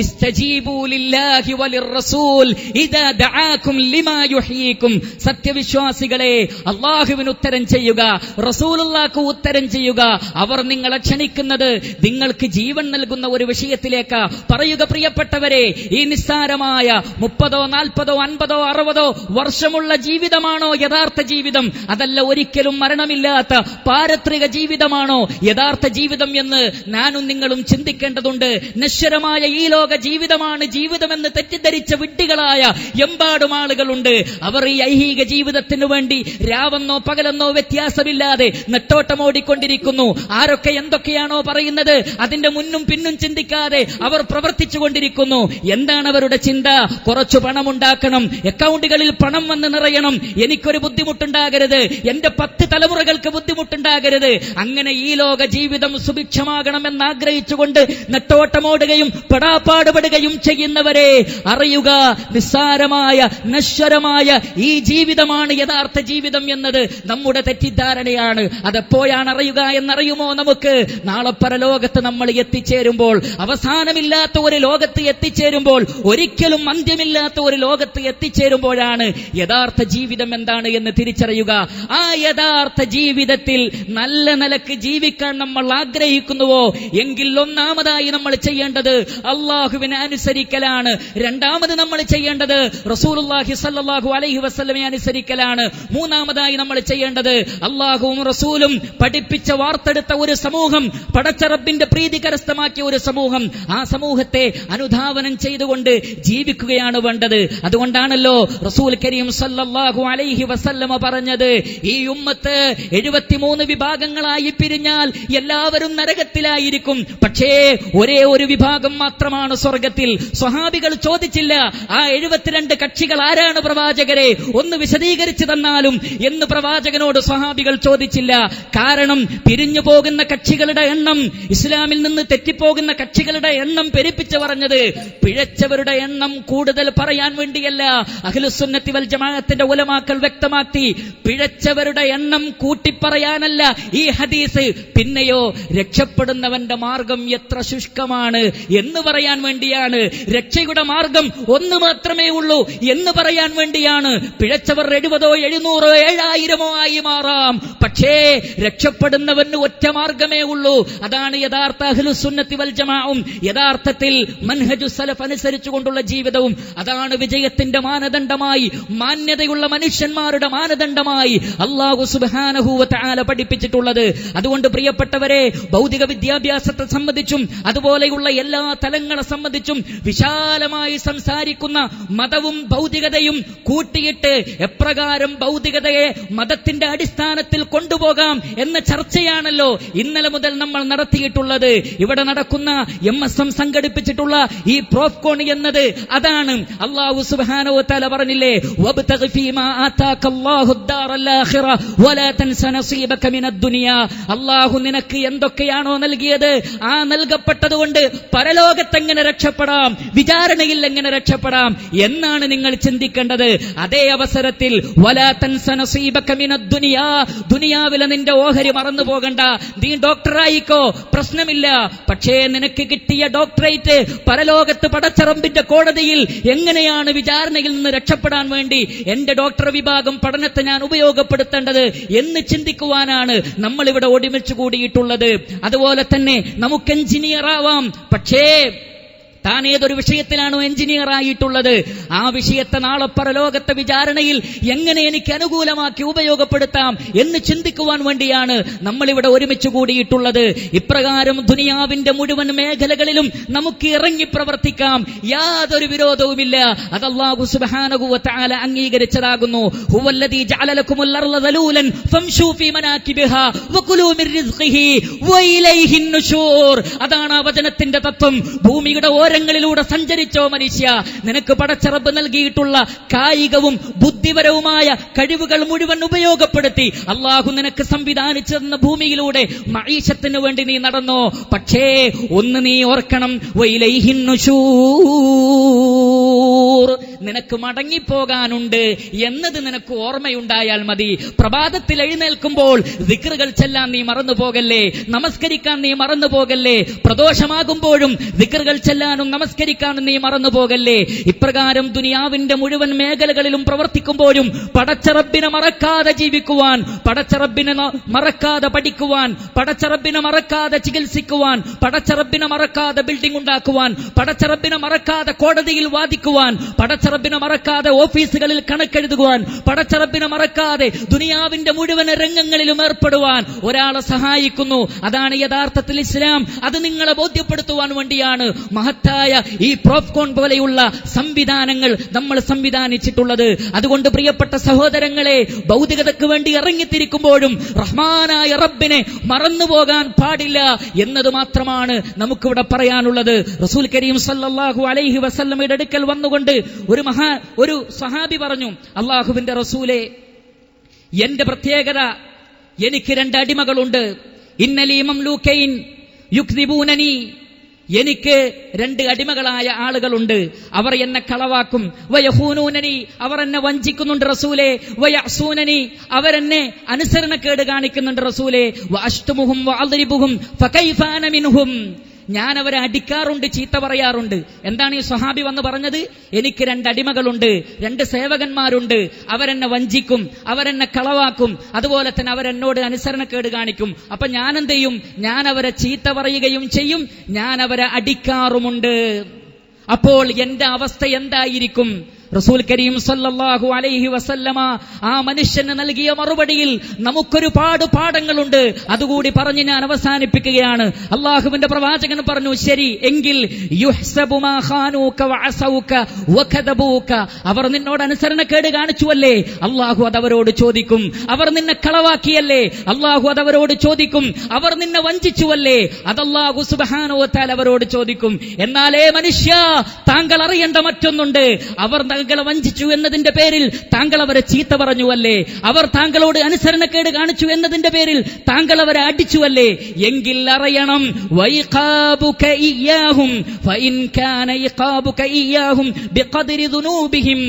ഇസ്തജീബൂ ലില്ലാഹി വലിർറസൂൽ ഇദാ ദആകും ലിമാ യുഹ്യീകും. സത്യവിശ്വാസികളെ, അല്ലാഹുവിന് ഉത്തരം ചെയ്യുക, റസൂലുള്ളാഹിക്ക് ഉത്തരം ചെയ്യുക. അവർ നിങ്ങളെ ക്ഷണിക്കുന്നത് നിങ്ങൾക്ക് ജീവൻ നൽകുന്ന ഒരു വിഷയത്തിലേക്ക്. പറയുക പ്രിയപ്പെട്ടവരെ, ഈ നിസ്സാരമായ 30, 40, 50, 60 വർഷമുള്ള ജീവിതമാണോ യഥാർത്ഥ ജീവിതം? അതല്ല, ഒരിക്കലും മരണമില്ലാത്ത പാരത്രിക ജീവിതമാണോ യഥാർത്ഥ ജീവിതം എന്ന് ഞാനും നിങ്ങളും ചിന്തിക്കേണ്ടതുണ്ട്. നശ്വരമായ ഈ ലോക ജീവിതമാണ് ജീവിതമെന്ന് തെറ്റിദ്ധരിച്ച വിഡ്ഢികളായ എമ്പാടും ആളുകളുണ്ട്. അവർ ഈ ഐഹിക ജീവിതത്തിനു വേണ്ടി രാവെന്നോ പകലെന്നോ വ്യത്യാസമില്ലാതെ നെട്ടോട്ടമോടിക്കൊണ്ടിരിക്കുന്നു. ആരൊക്കെ എന്തൊക്കെയാണോ പറയുന്നത് അതിന്റെ മുന്നും പിന്നും ചിന്തിക്കാതെ അവർ പ്രവർത്തിച്ചു കൊണ്ടിരിക്കുന്നു. എന്താണ് അവരുടെ ചിന്ത? കുറച്ചു പണമുണ്ടാക്കണം, അക്കൗണ്ടുകളിൽ പണം വന്ന് നിറയണം, എനിക്കൊരു ബുദ്ധിമുട്ടുണ്ടാകരുത്, എന്റെ 10 തലമുറകൾക്ക് ബുദ്ധിമുട്ടുണ്ടാകരുത്. അങ്ങനെ ഈ ലോക ജീവിതം സുഭിക്ഷമാകണമെന്ന് ആഗ്രഹിച്ചുകൊണ്ട് നെട്ടോട്ടമോടുകയും പെടാപ്പാടുപെടുകയും ചെയ്യുന്നവരെ അറിയുക, നിസ്സാരമായ നശ്വരമായ ഈ ജീവിതമാണ് യഥാർത്ഥ ജീവിതം എന്നത് നമ്മുടെ തെറ്റിദ്ധാരണയാണ്. അതെപ്പോഴാണ് അറിയുക എന്നറിയുമോ? നമുക്ക് നാളെ പരലോകത്ത് നമ്മൾ എത്തിച്ചേരുമ്പോൾ, അവസാനമില്ലാത്ത ഒരു ലോകത്ത് എത്തിച്ചേരുമ്പോൾ, ഒരിക്കലും അന്ത്യമില്ലാത്ത ഒരു ലോകത്ത് എത്തിച്ചേരുമ്പോഴാണ് യഥാർത്ഥ ജീവിതം എന്താണ് എന്ന് തിരിച്ചറിയുക. ആ യഥാർത്ഥ ജീവിതത്തിൽ നല്ല നിലക്ക് ജീവിക്കാൻ നമ്മൾ ആഗ്രഹിക്കുന്നുവോ എങ്കിൽ ഒന്നാമതായി നമ്മൾ ചെയ്യേണ്ടത് അല്ലാഹുവിനെ അനുസരിക്കലാണ്. രണ്ടാമത് നമ്മൾ ചെയ്യേണ്ടത് റസൂലുള്ളാഹി സ്വല്ലല്ലാഹു അലൈഹി വസല്ലമയെ അനുസരിക്കലാണ്. മൂന്നാമതായി നമ്മൾ ചെയ്യേണ്ടത് അല്ലാഹുവും റസൂലും പഠിപ്പിച്ച വാർത്തെടുത്ത ഒരു സമൂഹം, പടച്ച റബ്ബിന്റെ പ്രീതി കരസ്ഥമാക്കിയ ഒരു സമൂഹം, ആ സമൂഹത്തെ അനുധാവനം ചെയ്തുകൊണ്ട് ജീവിക്കുകയാണ് വേണ്ടത്. അതുകൊണ്ടാണല്ലോ റസൂൽ കരീം സല്ലല്ലാഹു അലൈഹി വസല്ലമ പറഞ്ഞത്, ഈ ഉമ്മത്ത് 73 വിഭാഗങ്ങളായി പിരിഞ്ഞാൽ എല്ലാവരും നരകത്തിലായിരിക്കും, പക്ഷേ ഒരേ ഒരു വിഭാഗം മാത്രമാണ് സ്വർഗത്തിൽ. സ്വഹാബികൾ ചോദിച്ചില്ല, ആ 72 കക്ഷികൾ ആരാണ് പ്രവാചകരെ, ഒന്ന് വിശദീകരിച്ചു തന്നാലും എന്ന് പ്രവാചകനോട് സ്വഹാബികൾ ചോദിച്ചില്ല. കാരണം പിരിഞ്ഞു പോകുന്ന കക്ഷികളുടെ എണ്ണം, ഇസ്ലാമിൽ നിന്ന് തെറ്റിപ്പോകുന്ന കക്ഷികളുടെ എണ്ണം പെരുപ്പിച്ചു പറഞ്ഞത് പിഴച്ചവരുടെ എണ്ണം കൂടുതൽ പറയാൻ വേണ്ടിയല്ല. അഹ്ലുസുന്നത്തി വൽ ജമാഅത്തിന്റെ ഉലമാക്കൾ വ്യക്തമാക്കി, പിഴച്ചവരുടെ എണ്ണം കൂട്ടിപ്പറയാനല്ല ഈ ഹദീസ്, പിന്നെയോ രക്ഷപ്പെടുന്നവന്റെ മാർഗം എത്ര ശുഷ്കമാണ് എന്ന് പറയാൻ വേണ്ടിയാണ്. രക്ഷയുടെ മാർഗം ഒന്ന് മാത്രമേ ഉള്ളൂ എന്ന് പറയാൻ വേണ്ടിയാണ്. പിഴച്ചവർ 70, 700, 7000 ആയി മാറാം, പക്ഷേ രക്ഷപ്പെടുന്നവന് ഒറ്റ മാർഗമേ ഉള്ളൂ. അതാണ് യഥാർത്ഥ അഹ്ലുസുന്നത്തി വൽ ജമാഅവും യഥാർത്ഥത്തിൽ മൻഹജു സലഫ് അനുസരിച്ചുകൊണ്ടുള്ള ജീവിതവും. അതാണ് വിജയത്തിന്റെ മാനദണ്ഡമായി, മാന്യതയുള്ള മനുഷ്യന്മാരുടെ മാനദണ്ഡമായി അല്ലാഹു സുബ്ഹാനഹു വ തആല പഠിപ്പിച്ചിട്ടുള്ളത്. അതുകൊണ്ട് പ്രിയപ്പെട്ടവരെ, ഭൗതിക വിദ്യാഭ്യാസത്തെ സംബന്ധിച്ചും അതുപോലെയുള്ള എല്ലാ തലങ്ങളെ സംബന്ധിച്ചും വിശാലമായി സംസാരിക്കുന്ന മതവും ഭൗതികതയും കൂട്ടിയിട്ട് എപ്രകാരം ഭൗതികതയെ മതത്തിന്റെ അടിസ്ഥാനത്തിൽ കൊണ്ടുപോകാം എന്ന ചർച്ചയാണല്ലോ ഇന്നലെ മുതൽ നമ്മൾ നടത്തിയിട്ടുള്ളത്. ഇവിടെ നടക്കുന്ന MSM സംഘടിപ്പിച്ചിട്ടുള്ള ഈ പ്രോഫ്കോൺ എന്നത് അതാണ്. അല്ലാഹു സുബ്ഹാനഹു വ തആല പറഞ്ഞില്ലേ, പറഞ്ഞില്ലേ, വബ്തഗി ഫീമാ ആതാകല്ലാഹു അദ്ദാറൽ ആഖിറ വലാ തൻസ നസീബക മിനദ് ദുനിയാ. അല്ലാഹു നിനക്ക് എന്തൊക്കെയാണോ നൽകിയത് ആ നൽകപ്പെട്ടതുകൊണ്ട് പരലോകത്തെങ്ങനെ രക്ഷപ്പെടാം, വിചാരണയിൽ എങ്ങനെ രക്ഷപ്പെടാം എന്നാണ് നിങ്ങൾ ചിന്തിക്കേണ്ടത്. അതേ അവസരത്തിൽ വലാ തൻസ നസീബക മിനദ് ദുനിയാ, ദുനിയാവിലെ നിന്റെ ഓഹരി മറന്നു പോകണ്ട. നീ ഡോക്ടറായിക്കോ, പ്രശ്നമില്ല. പക്ഷേ നിനക്ക് കിട്ടിയ ഡോക്ടറേറ്റ് പരലോകത്ത് പടച്ചറമ്പിന്റെ കോടതിയിൽ എങ്ങനെയാണ് വിചാരണയിൽ നിന്ന് രക്ഷപ്പെടാൻ വേണ്ടി എന്റെ ഡോക്ടർ വിഭാഗം പഠനത്തെ ഞാൻ ഉപയോഗപ്പെടുത്തേണ്ടത് എന്ന് ചിന്തിക്കുവാനാണ് നമ്മൾ ഇവിടെ ഒരുമിച്ച് കൂടിയിട്ടുള്ളത്. അതുപോലെ തന്നെ നമുക്ക് എഞ്ചിനീയർ ആവാം. പക്ഷേ താൻ ഏതൊരു വിഷയത്തിലാണോ എഞ്ചിനീയർ ആയിട്ടുള്ളത് ആ വിഷയത്തെ നാളെ പരലോകത്തെ വിചാരണയിൽ എങ്ങനെ എനിക്ക് അനുകൂലമാക്കി ഉപയോഗപ്പെടുത്താം എന്ന് ചിന്തിക്കുവാൻ വേണ്ടിയാണ് നമ്മളിവിടെ ഒരുമിച്ച് കൂടിയിട്ടുള്ളത്. ഇപ്രകാരം ദുനിയാവിന്റെ മുഴുവൻ മേഖലകളിലും നമുക്ക് ഇറങ്ങി പ്രവർത്തിക്കാം, യാതൊരു വിരോധവുമില്ല. അത് അല്ലാഹു സുബ്ഹാനഹു വ തആല അംഗീകരിച്ചതാകുന്നു. ഹുവല്ലദീ ജഅല ലക്കുമുൽ അർള ദലൂലൻ ഫംശൂ ഫീ മനാകിബിഹാ വകുലൂ മിർ റിസ്ഖിഹി വഇലൈഹിൻ നുശൂർ. അതാണ് ആ വചനത്തിന്റെ തത്വം. ഭൂമിയുടെ ങ്ങളിലൂടെ സഞ്ചരിച്ചോ മനുഷ്യ, നിനക്ക് പടച്ചറബ് നൽകിയിട്ടുള്ള കായികവും ബുദ്ധിപരവുമായ കഴിവുകൾ മുഴുവൻ ഉപയോഗപ്പെടുത്തി അള്ളാഹു നിനക്ക് സംവിധാനിച്ചു തന്ന ഭൂമിയിലൂടെ മഈശത്തിന് വേണ്ടി നീ നടന്നോ. പക്ഷേ ഒന്ന് നീ ഓർക്കണം, വഇലൈഹിൻ നുശൂർ, നിനക്ക് മടങ്ങിപ്പോകാനുണ്ട് എന്നത് നിനക്ക് ഓർമ്മയുണ്ടായാൽ മതി. പ്രഭാതത്തിൽ എഴുന്നേൽക്കുമ്പോൾ ദിക്റുകൾ ചെല്ലാൻ നീ മറന്നു പോകല്ലേ, നമസ്കരിക്കാൻ നീ മറന്നു പോകല്ലേ. പ്രദോഷമാകുമ്പോഴും ദിക്റുകൾ ചെല്ലാനും നമസ്കരിക്കാനും നീ മറന്നു പോകല്ലേ. ഇപ്രകാരം ദുനിയാവിന്റെ മുഴുവൻ മേഖലകളിലും പ്രവർത്തിക്കുമ്പോഴും പടച്ചറബിനെ മറക്കാതെ ജീവിക്കുവാൻ, പടച്ചറബിനെ മറക്കാതെ പഠിക്കുവാൻ, പടച്ചറബിനെ മറക്കാതെ ചികിത്സിക്കുവാൻ, പടച്ചറബിനെ മറക്കാതെ ബിൽഡിംഗ് ഉണ്ടാക്കുവാൻ, പടച്ചറബിനെ മറക്കാതെ കോടതിയിൽ വാദിക്കുവാൻ, പടച്ചറബിനെ മറക്കാതെ ഓഫീസുകളിൽ കണക്കെഴുതുവാൻ, പടച്ചറബിനെ മറക്കാതെ ദുനിയാവിന്റെ മുഴുവൻ രംഗങ്ങളിലും ഏർപ്പെടുവാൻ ഒരാളെ സഹായിക്കുന്നു. അതാണ് യഥാർത്ഥത്തിൽ ഇസ്ലാം. അത് നിങ്ങളെ ബോധ്യപ്പെടുത്തുവാൻ വേണ്ടിയാണ് മഹത്തായ ഈ പ്രോഫ്കോൺ പോലെയുള്ള സംവിധാനങ്ങൾ നമ്മൾ സംവിധാനിച്ചിട്ടുള്ളത്. അതുകൊണ്ട് പ്രിയപ്പെട്ട സഹോദരങ്ങളെ, ഭൗതികതയ്ക്ക് വേണ്ടി ഇറങ്ങിത്തിരിക്കുമ്പോഴും റഹ്മാനായ റബ്ബിനെ മറന്നുപോകാൻ പാടില്ല എന്നത് മാത്രമാണ് നമുക്കിവിടെ പറയാനുള്ളത്. റസൂൽ കരീം സല്ലല്ലാഹു അലൈഹി വസല്ലമയുടെ അടുക്കൽ വന്നുകൊണ്ട് ഒരു സഹാബി പറഞ്ഞു, അല്ലാഹുവിന്റെ റസൂലേ, എന്റെ പ്രത്യേകത, എനിക്ക് 2 അടിമകളുണ്ട്. ഇന്നലീ മംലൂകൈൻ യുക്ദിബൂനനി, എനിക്ക് 2 അടിമകളായ ആളുകളുണ്ട്. അവർ എന്നെ കളവാക്കും. വയഹൂനൂനനി, അവർ എന്നെ വഞ്ചിക്കുന്നുണ്ട് റസൂലേ. വയഅസൂനനി, അവരെന്നെ അനുസരണക്കേട് കാണിക്കുന്നുണ്ട് റസൂലേ. വഅശ്തുമുഹും വഅദ്രിബുഹും ഫകൈഫ അന മിൻഹും, ഞാൻ അവരെ അടിക്കാറുണ്ട്, ചീത്ത പറയാറുണ്ട്. എന്താണ് ഈ സ്വഹാബി വന്ന് പറഞ്ഞത്? എനിക്ക് 2 അടിമകളുണ്ട്, 2 സേവകന്മാരുണ്ട്. അവരെന്നെ വഞ്ചിക്കും, അവരെന്നെ കളവാക്കും, അതുപോലെ തന്നെ അവരെന്നോട് അനുസരണക്കേട് കാണിക്കും. അപ്പൊ ഞാൻ എന്ത് ചെയ്യും? ഞാൻ അവരെ ചീത്ത പറയുകയും ചെയ്യും, ഞാൻ അവരെ അടിക്കാറുമുണ്ട്. അപ്പോൾ എന്റെ അവസ്ഥ എന്തായിരിക്കും? റസൂൽ കരീം സല്ലല്ലാഹു അലൈഹി വസല്ലമ ആ മനുഷ്യന് നൽകിയ മറുപടിയിൽ നമുക്കൊരുപാട് പാഠങ്ങളുണ്ട്. അതുകൂടി പറഞ്ഞ് ഞാൻ അവസാനിപ്പിക്കുകയാണ്. അള്ളാഹുവിന്റെ പ്രവാചകൻ പറഞ്ഞു, ശരി എങ്കിൽ യുഹ്സബു മാ ഖാനൂക വഅസൗക വകദബൂക, അവർ നിന്നോട് അനുസരണക്കേട് കാണിച്ചുവല്ലേ, അള്ളാഹു അതവരോട് ചോദിക്കും. അവർ നിന്നെ കളവാക്കിയല്ലേ, അള്ളാഹു അതവരോട് ചോദിക്കും. അവർ നിന്നെ വഞ്ചിച്ചുവല്ലേ, അതല്ലാഹു സുബ്ഹാനഹു വ തആല അവരോട് ചോദിക്കും. എന്നാലേ മനുഷ്യ, താങ്കൾ അറിയേണ്ട മറ്റൊന്നുണ്ട്. അവർ താങ്കളെ വഞ്ചിച്ചു എന്നതിന്റെ പേരിൽ താങ്കൾ അവരെ ചീത്ത പറഞ്ഞുവല്ലേ, അവർ താങ്കളോട് അനുസരണക്കേട് കാണിച്ചു എന്നതിന്റെ പേരിൽ താങ്കൾ അവരെ അടിച്ചുവല്ലേ, എങ്കിൽ അറിയണം, വൈഖാബുക ഇയ്യാഹും ഫഇൻ കാന ഇഖാബുക ഇയ്യാഹും ബിഖദ്രി ദുനൂബിഹിം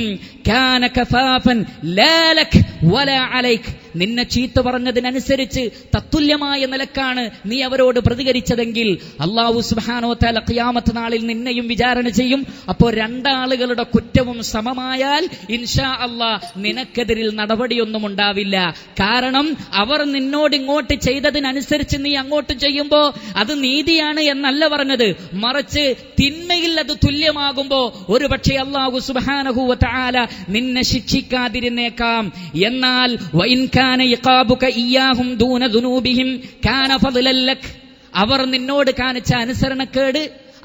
കാന കഫാഫൻ ലാ ലക് വലാ അലൈക്. നിന്നെ ചീത്ത പറഞ്ഞതിനനുസരിച്ച് തത്തുല്യമായ നിലക്കാണ് നീ അവരോട് പ്രതികരിച്ചതെങ്കിൽ അല്ലാഹു സുബ്ഹാനഹു വ തആല ഖിയാമത്ത് നാളിൽ നിന്നെയും വിചാരണ ചെയ്യും. അപ്പോൾ 2 ആളുകളുടെ കുറ്റവും സമമായാൽ ഇൻഷാ അല്ലാഹ് നിനക്കെതിരിൽ നടപടിയൊന്നും ഉണ്ടാവില്ല. കാരണം അവർ നിന്നോട് ഇങ്ങോട്ട് ചെയ്തതിനനുസരിച്ച് നീ അങ്ങോട്ട് ചെയ്യുമ്പോ അത് നീതിയാണ് എന്നല്ല പറഞ്ഞത്, മറിച്ച് തിന്മയിൽ അത് തുല്യമാകുമ്പോ ഒരുപക്ഷെ അല്ലാഹു സുബ്ഹാനഹു വ തആല നിന്നെ ശിക്ഷിക്കാതിരുന്നേക്കാം. എന്നാൽ വഇൻ കാന ഇഖാബുക ഇയ്യാഹും ദൂന ദുനൂബിഹിം കാന ഫദ്ലൻ ലക്, അവർ നിന്നോട് കാണിച്ച അനുസരണക്കേട്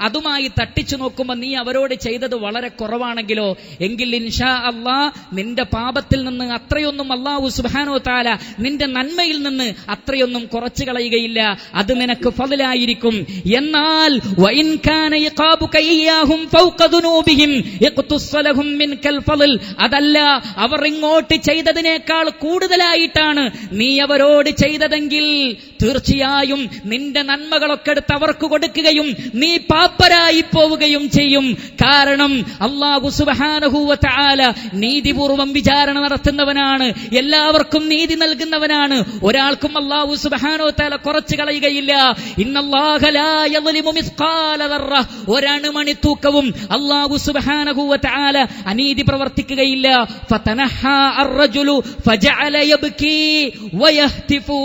അതുമായി തട്ടിച്ചു നോക്കുമ്പോൾ നീ അവരോട് ചെയ്തത് വളരെ കുറവാണെങ്കിലോ, എങ്കിൽ ഇൻഷാ അല്ലാഹ് നിന്റെ പാപത്തിൽ നിന്ന് അത്രയൊന്നും അല്ലാഹു സുബ്ഹാനഹു വ തആല നിന്റെ നന്മയിൽ നിന്ന് അത്രയൊന്നും കുറച്ചു കളയുകയില്ല. അത് നിനക്ക് ഫളലായിരിക്കും. എന്നാൽ വഇൻ കാന ഇഖാബുക ഇയ്യാഹും ഫൗഖ ദുനൂബിഹിം ഇഖ്തുസ്സലഹും മിൻകൽ ഫളൽ, അതല്ല, അവർ ഇങ്ങോട്ട് ചെയ്തതിനേക്കാൾ കൂടുതലായിട്ടാണ് നീ അവരോട് ചെയ്തതെങ്കിൽ തീർച്ചയായും നിന്റെ നന്മകളൊക്കെ എടുത്ത് അവർക്ക് കൊടുക്കുകയും നീ പാപ്പരായി പോവുകയും ചെയ്യും. കാരണം അല്ലാഹു സുബ്ഹാനഹു വ തആല നീതിപൂർവം വിചാരണ നടത്തുന്നവനാണ്, എല്ലാവർക്കും നീതി നൽകുന്നവനാണ്. ഒരാൾക്കും അല്ലാഹു സുബ്ഹാനഹു വ തആല കുറച്ചു കളയുകയില്ല. ഇന്നല്ലാഹ ലാ യദ്ലിമു മിസ്ഖാല ദർറ, ഒരണുമണി തൂക്കവും അല്ലാഹു സുബ്ഹാനഹു വ തആല അനീതി പ്രവർത്തിക്കുകയില്ല. ഫതനഹാ അർറജുലു ഫജഅല യബ്കി വയഹ്തിഫു,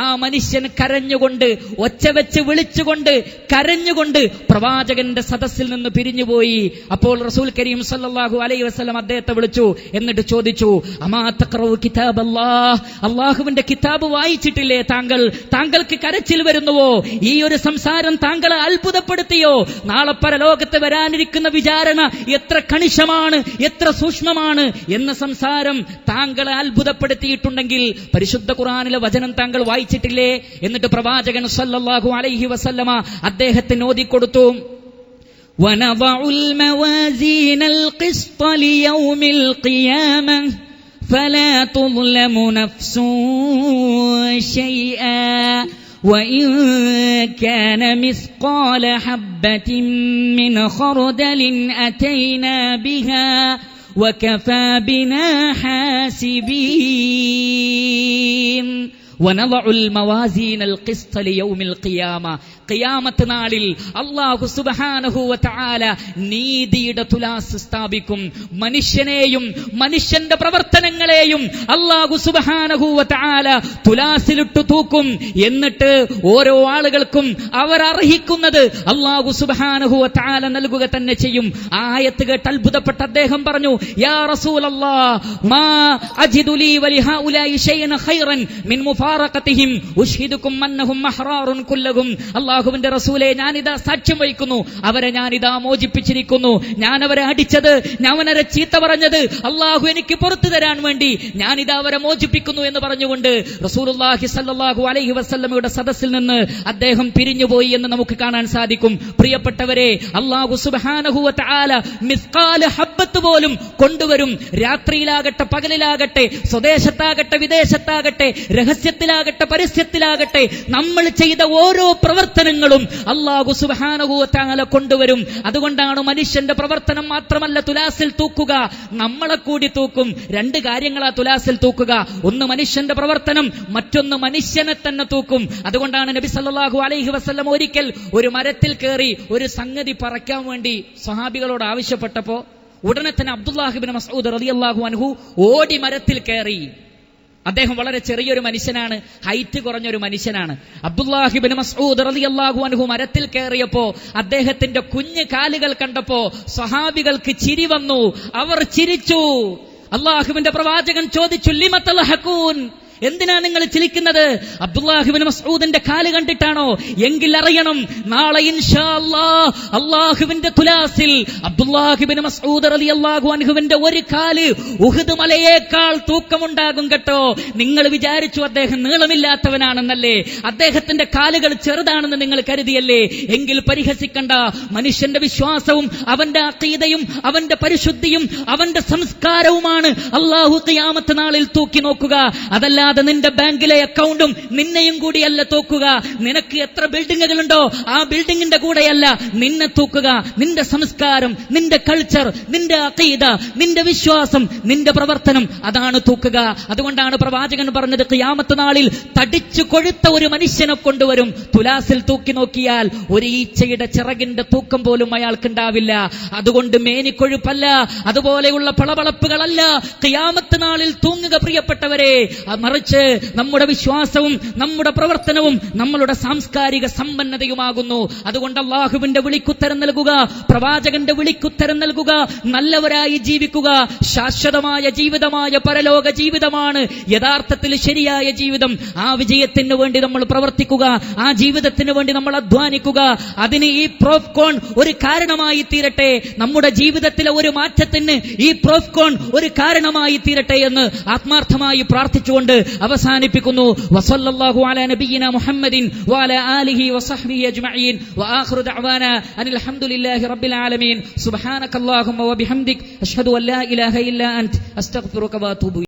ആ മനുഷ്യൻ കരഞ്ഞുകൊണ്ട്, ഒച്ച വെച്ച് വിളിച്ചുകൊണ്ട്, കരഞ്ഞുകൊണ്ട് പ്രവാചകന്റെ സദസ്സിൽ നിന്ന് പിരിഞ്ഞുപോയി. അപ്പോൾ റസൂൽ കരീം സല്ലല്ലാഹു അലൈഹി വസല്ലം അദ്ദേഹത്തെ വിളിച്ചു. എന്നിട്ട് ചോദിച്ചു, അമാ തഖറഉ കിതാബല്ലാഹ്, അല്ലാഹുവിന്റെ കിതാബ് വായിച്ചിട്ടില്ലേ താങ്കൾ? താങ്കൾക്ക് കരച്ചിൽ വരുന്നുവോ? ഈ ഒരു സംസാരം താങ്കളെ അത്ഭുതപ്പെടുത്തിയോ? നാളെ പരലോകത്ത് വരാനിരിക്കുന്ന വിചാരണ എത്ര കണിശമാണ്, എത്ര സൂക്ഷ്മമാണ് എന്ന സംസാരം താങ്കളെ അത്ഭുതപ്പെടുത്തിയിട്ടുണ്ടെങ്കിൽ പരിശുദ്ധ ഖുർആനിലെ വചനം താങ്കൾ വായിച്ചിട്ടില്ലേ? എന്നിട്ട് പ്രവാചകൻ സല്ലല്ലാഹു അലൈഹി വസല്ലമ അദ്ദേഹത്തിന് ഓതിക്കൊടുത്തു, വനദഉൽ മവാസീനൽ ഖിസ്ത ലിയൗമിൽ ഖിയാമഹ ഫലാ തുദ്ലമു നഫ്സുൻ ശൈആ വഇൻ കാന മിസ്ഖാല ഹബ്ബത്തിൻ മിൻ ഖർദലിൻ അതൈനാ ബിഹാ വകഫാ ബിനാ ഹാസിബീൻ. വനദഉൽ മവാസീനൽ ഖിസ്ത ലിയൗമിൽ ഖിയാമ, ഖിയാമത്ത് നാളിൽ അല്ലാഹു സുബ്ഹാനഹു വ തആല നീതിയുടെ തുലാസ് സ്ഥാപിക്കും. മനുഷ്യനെയും മനുഷ്യന്റെ പ്രവർത്തനങ്ങളെയും അല്ലാഹു സുബ്ഹാനഹു വ തആല തുലാസിലിട്ടു തൂക്കും. എന്നിട്ട് ഓരോ ആളുകൾക്കും അവർ അർഹിക്കുന്നത് അല്ലാഹു സുബ്ഹാനഹു വ തആല നൽകുക തന്നെ ചെയ്യും. ആ ആയത്ത് കേട്ട് അത്ഭുതപ്പെട്ട അദ്ദേഹം പറഞ്ഞു, യാ റസൂലല്ലാഹ് മാ അജിദു ലീ വലിഹൗലായി ശൈഅൻ ഖൈറൻ മിൻ മുഫാറഖതിഹിം ഉശ്ഹിദുകും അന്നഹും മഹ്റാറുൻ കുല്ലഹും. അല്ലാഹുവിന്റെ റസൂലേ, ഞാനിതാ സാക്ഷ്യം വഹിക്കുന്നു, അവരെ ഞാനിതാ മോചിപ്പിച്ചിരിക്കുന്നു. ഞാൻ അവരെ അടിച്ചത്, ഞാൻ അവരെ ചീത്ത പറഞ്ഞത് അല്ലാഹു എനിക്ക് പുറത്തു തരാൻ വേണ്ടി ഞാനിതാ അവരെ മോചിപ്പിക്കുന്നു എന്ന് പറഞ്ഞുകൊണ്ട് റസൂലുള്ളാഹി സ്വല്ലല്ലാഹു അലൈഹി വസല്ലമയുടെ സദസ്സിൽ നിന്ന് അദ്ദേഹം പിരിഞ്ഞുപോയി എന്ന് നമുക്ക് കാണാൻ സാധിക്കും. പ്രിയപ്പെട്ടവരെ, അല്ലാഹു സുബ്ഹാനഹു വ തആല മിസ്ഖാല ഹബ്ബത്ത് പോലും കൊണ്ടുവരും. രാത്രിയിലാകട്ടെ പകലിലാകട്ടെ, സ്വദേശത്താകട്ടെ വിദേശത്താകട്ടെ, രഹസ്യത്തിലാകട്ടെ പരസ്യത്തിലാകട്ടെ, നമ്മൾ ചെയ്ത ഓരോ പ്രവർത്തനങ്ങളും അല്ലാഹു സുബ്ഹാനഹു വ തആല കൊണ്ടുവരും. അതുകൊണ്ടാണ് മനുഷ്യന്റെ പ്രവർത്തനം മാത്രമല്ല തുലാസിൽ തൂക്കുക, നമ്മളെ കൂടി തൂക്കും. രണ്ട് കാര്യങ്ങളാ തുലാസിൽ തൂക്കുക, ഒന്ന് മനുഷ്യന്റെ പ്രവർത്തനം, മറ്റൊന്ന് മനുഷ്യനെ തന്നെ തൂക്കും. അതുകൊണ്ടാണ് നബി സല്ലല്ലാഹു അലൈഹി വസല്ലം ഒരിക്കൽ ഒരു മരത്തിൽ കയറി ഒരു സംഗതി പറക്കാൻ വേണ്ടി സ്വഹാബികളോട് ആവശ്യപ്പെട്ടപ്പോ ഉടനെ തന്നെ അബ്ദുല്ലാഹ് ഇബ്നു മസ്ഊദ് റളിയല്ലാഹു അൻഹു ഓടി മരത്തിൽ കയറി. അദ്ദേഹം വളരെ ചെറിയൊരു മനുഷ്യനാണ്, ഹൈറ്റ് കുറഞ്ഞൊരു മനുഷ്യനാണ്. അബ്ദുല്ലാഹ് ഇബ്നു മസ്ഊദ് റളിയല്ലാഹു അൻഹു മരത്തിൽ കയറിയപ്പോ അദ്ദേഹത്തിന്റെ കുഞ്ഞു കാലുകൾ കണ്ടപ്പോ സ്വഹാബികൾക്ക് ചിരി വന്നു, അവർ ചിരിച്ചു. അല്ലാഹുവിന്റെ പ്രവാചകൻ ചോദിച്ചു, ലിമ തൽഹഖൂൻ, എന്തിനാ നിങ്ങൾ ചിരിക്കുന്നത്? അബ്ദുല്ലാഹ് ഇബ്നു മസ്ഊദിന്റെ കാല് കണ്ടിട്ടാണോ? എങ്കിൽ അറിയണം, നാളെ ഇൻഷാ അല്ലാഹ് അല്ലാഹുവിന്റെ തുലാസിൽ അബ്ദുല്ലാഹ് ഇബ്നു മസ്ഊദ് റളിയല്ലാഹു അൻഹുവിന്റെ ഒരു കാല് ഉഹുദ് മലയേക്കാൾ തൂക്കമുണ്ടാകും കേട്ടോ. നിങ്ങൾ വിചാരിച്ചു അദ്ദേഹം നീളമില്ലാത്തവനാണെന്നല്ലേ, അദ്ദേഹത്തിന്റെ കാലുകൾ ചെറുതാണെന്ന് നിങ്ങൾ കരുതിയല്ലേ? എങ്കിൽ പരിഹസിക്കണ്ട. മനുഷ്യന്റെ വിശ്വാസവും അവന്റെ അഖീദയും അവന്റെ പരിശുദ്ധിയും അവന്റെ സംസ്കാരവുമാണ് അല്ലാഹു ഖിയാമത്ത് നാളിൽ തൂക്കി നോക്കുക. അതല്ലാതെ നിന്റെ ബാങ്കിലെ അക്കൗണ്ടും നിന്നെയും കൂടിയല്ല തൂക്കുക. നിനക്ക് എത്ര ബിൽഡിങ്ങുകളുണ്ടോ ആ ബിൽഡിങ്ങിന്റെ കൂടെയല്ല നിന്നെ തൂക്കുക. നിന്റെ സംസ്കാരം, നിന്റെ കൾച്ചർ, നിന്റെ അഖീദ, നിന്റെ വിശ്വാസം, നിന്റെ പ്രവർത്തനം, അതാണ് തൂക്കുക. അതുകൊണ്ടാണ് പ്രവാചകൻ പറഞ്ഞത്, ഖിയാമത്ത് നാളിൽ തടിച്ചു കൊഴുത്ത ഒരു മനുഷ്യനെ കൊണ്ടുവരും. തുലാസിൽ തൂക്കി നോക്കിയാൽ ഒരു ഈച്ചയുടെ ചിറകിന്റെ തൂക്കം പോലും അയാൾക്കുണ്ടാവില്ല. അതുകൊണ്ട് മേനിക്കൊഴുപ്പല്ല, അതുപോലെയുള്ള പളപളപ്പുകളല്ല ഖിയാമത്ത് നാളിൽ തൂങ്ങുക. പ്രിയപ്പെട്ടവരെ, മറിച്ച് നമ്മുടെ വിശ്വാസവും നമ്മുടെ പ്രവർത്തനവും നമ്മളുടെ സാംസ്കാരിക സമ്പന്നതയുമാകുന്നു. അതുകൊണ്ട് അല്ലാഹുവിന്റെ വിളിക്കുത്തരം നൽകുക, പ്രവാചകന്റെ വിളിക്കുത്തരം നൽകുക, നല്ലവരായി ജീവിക്കുക. ശാശ്വതമായ ജീവിതമായ പരലോക ജീവിതമാണ് യഥാർത്ഥത്തിൽ ശരിയായ ജീവിതം. ആ വിജയത്തിന് വേണ്ടി നമ്മൾ പ്രവർത്തിക്കുക, ആ ജീവിതത്തിന് വേണ്ടി നമ്മൾ അധ്വാനിക്കുക. അതിന് ഈ പ്രോഫ്കോൺ ഒരു കാരണമായി തീരട്ടെ. നമ്മുടെ ജീവിതത്തിലെ ഒരു മാറ്റത്തിന് ഈ പ്രോഫ്കോൺ ഒരു കാരണമായി തീരട്ടെ എന്ന് ആത്മാർത്ഥമായി പ്രാർത്ഥിച്ചുകൊണ്ട് അവസാനിപ്പിക്കുന്നു. വസല്ലല്ലാഹു അലാ നബിയിന മുഹമ്മദിൻ വഅലാ ആലിഹി വസഹ്ബിഹി അജ്മഈൻ വആഖിറു ദഅവാനാ അനിൽ ഹംദുലില്ലാഹി റബ്ബിൽ ആലമീൻ. സുബ്ഹാനകല്ലാഹുമ്മ വബിഹംദിക അഷ്ഹദു അൻ ലാ ഇലാഹ ഇല്ലാ അൻത അസ്തഗ്ഫിറുക വഅതൂബു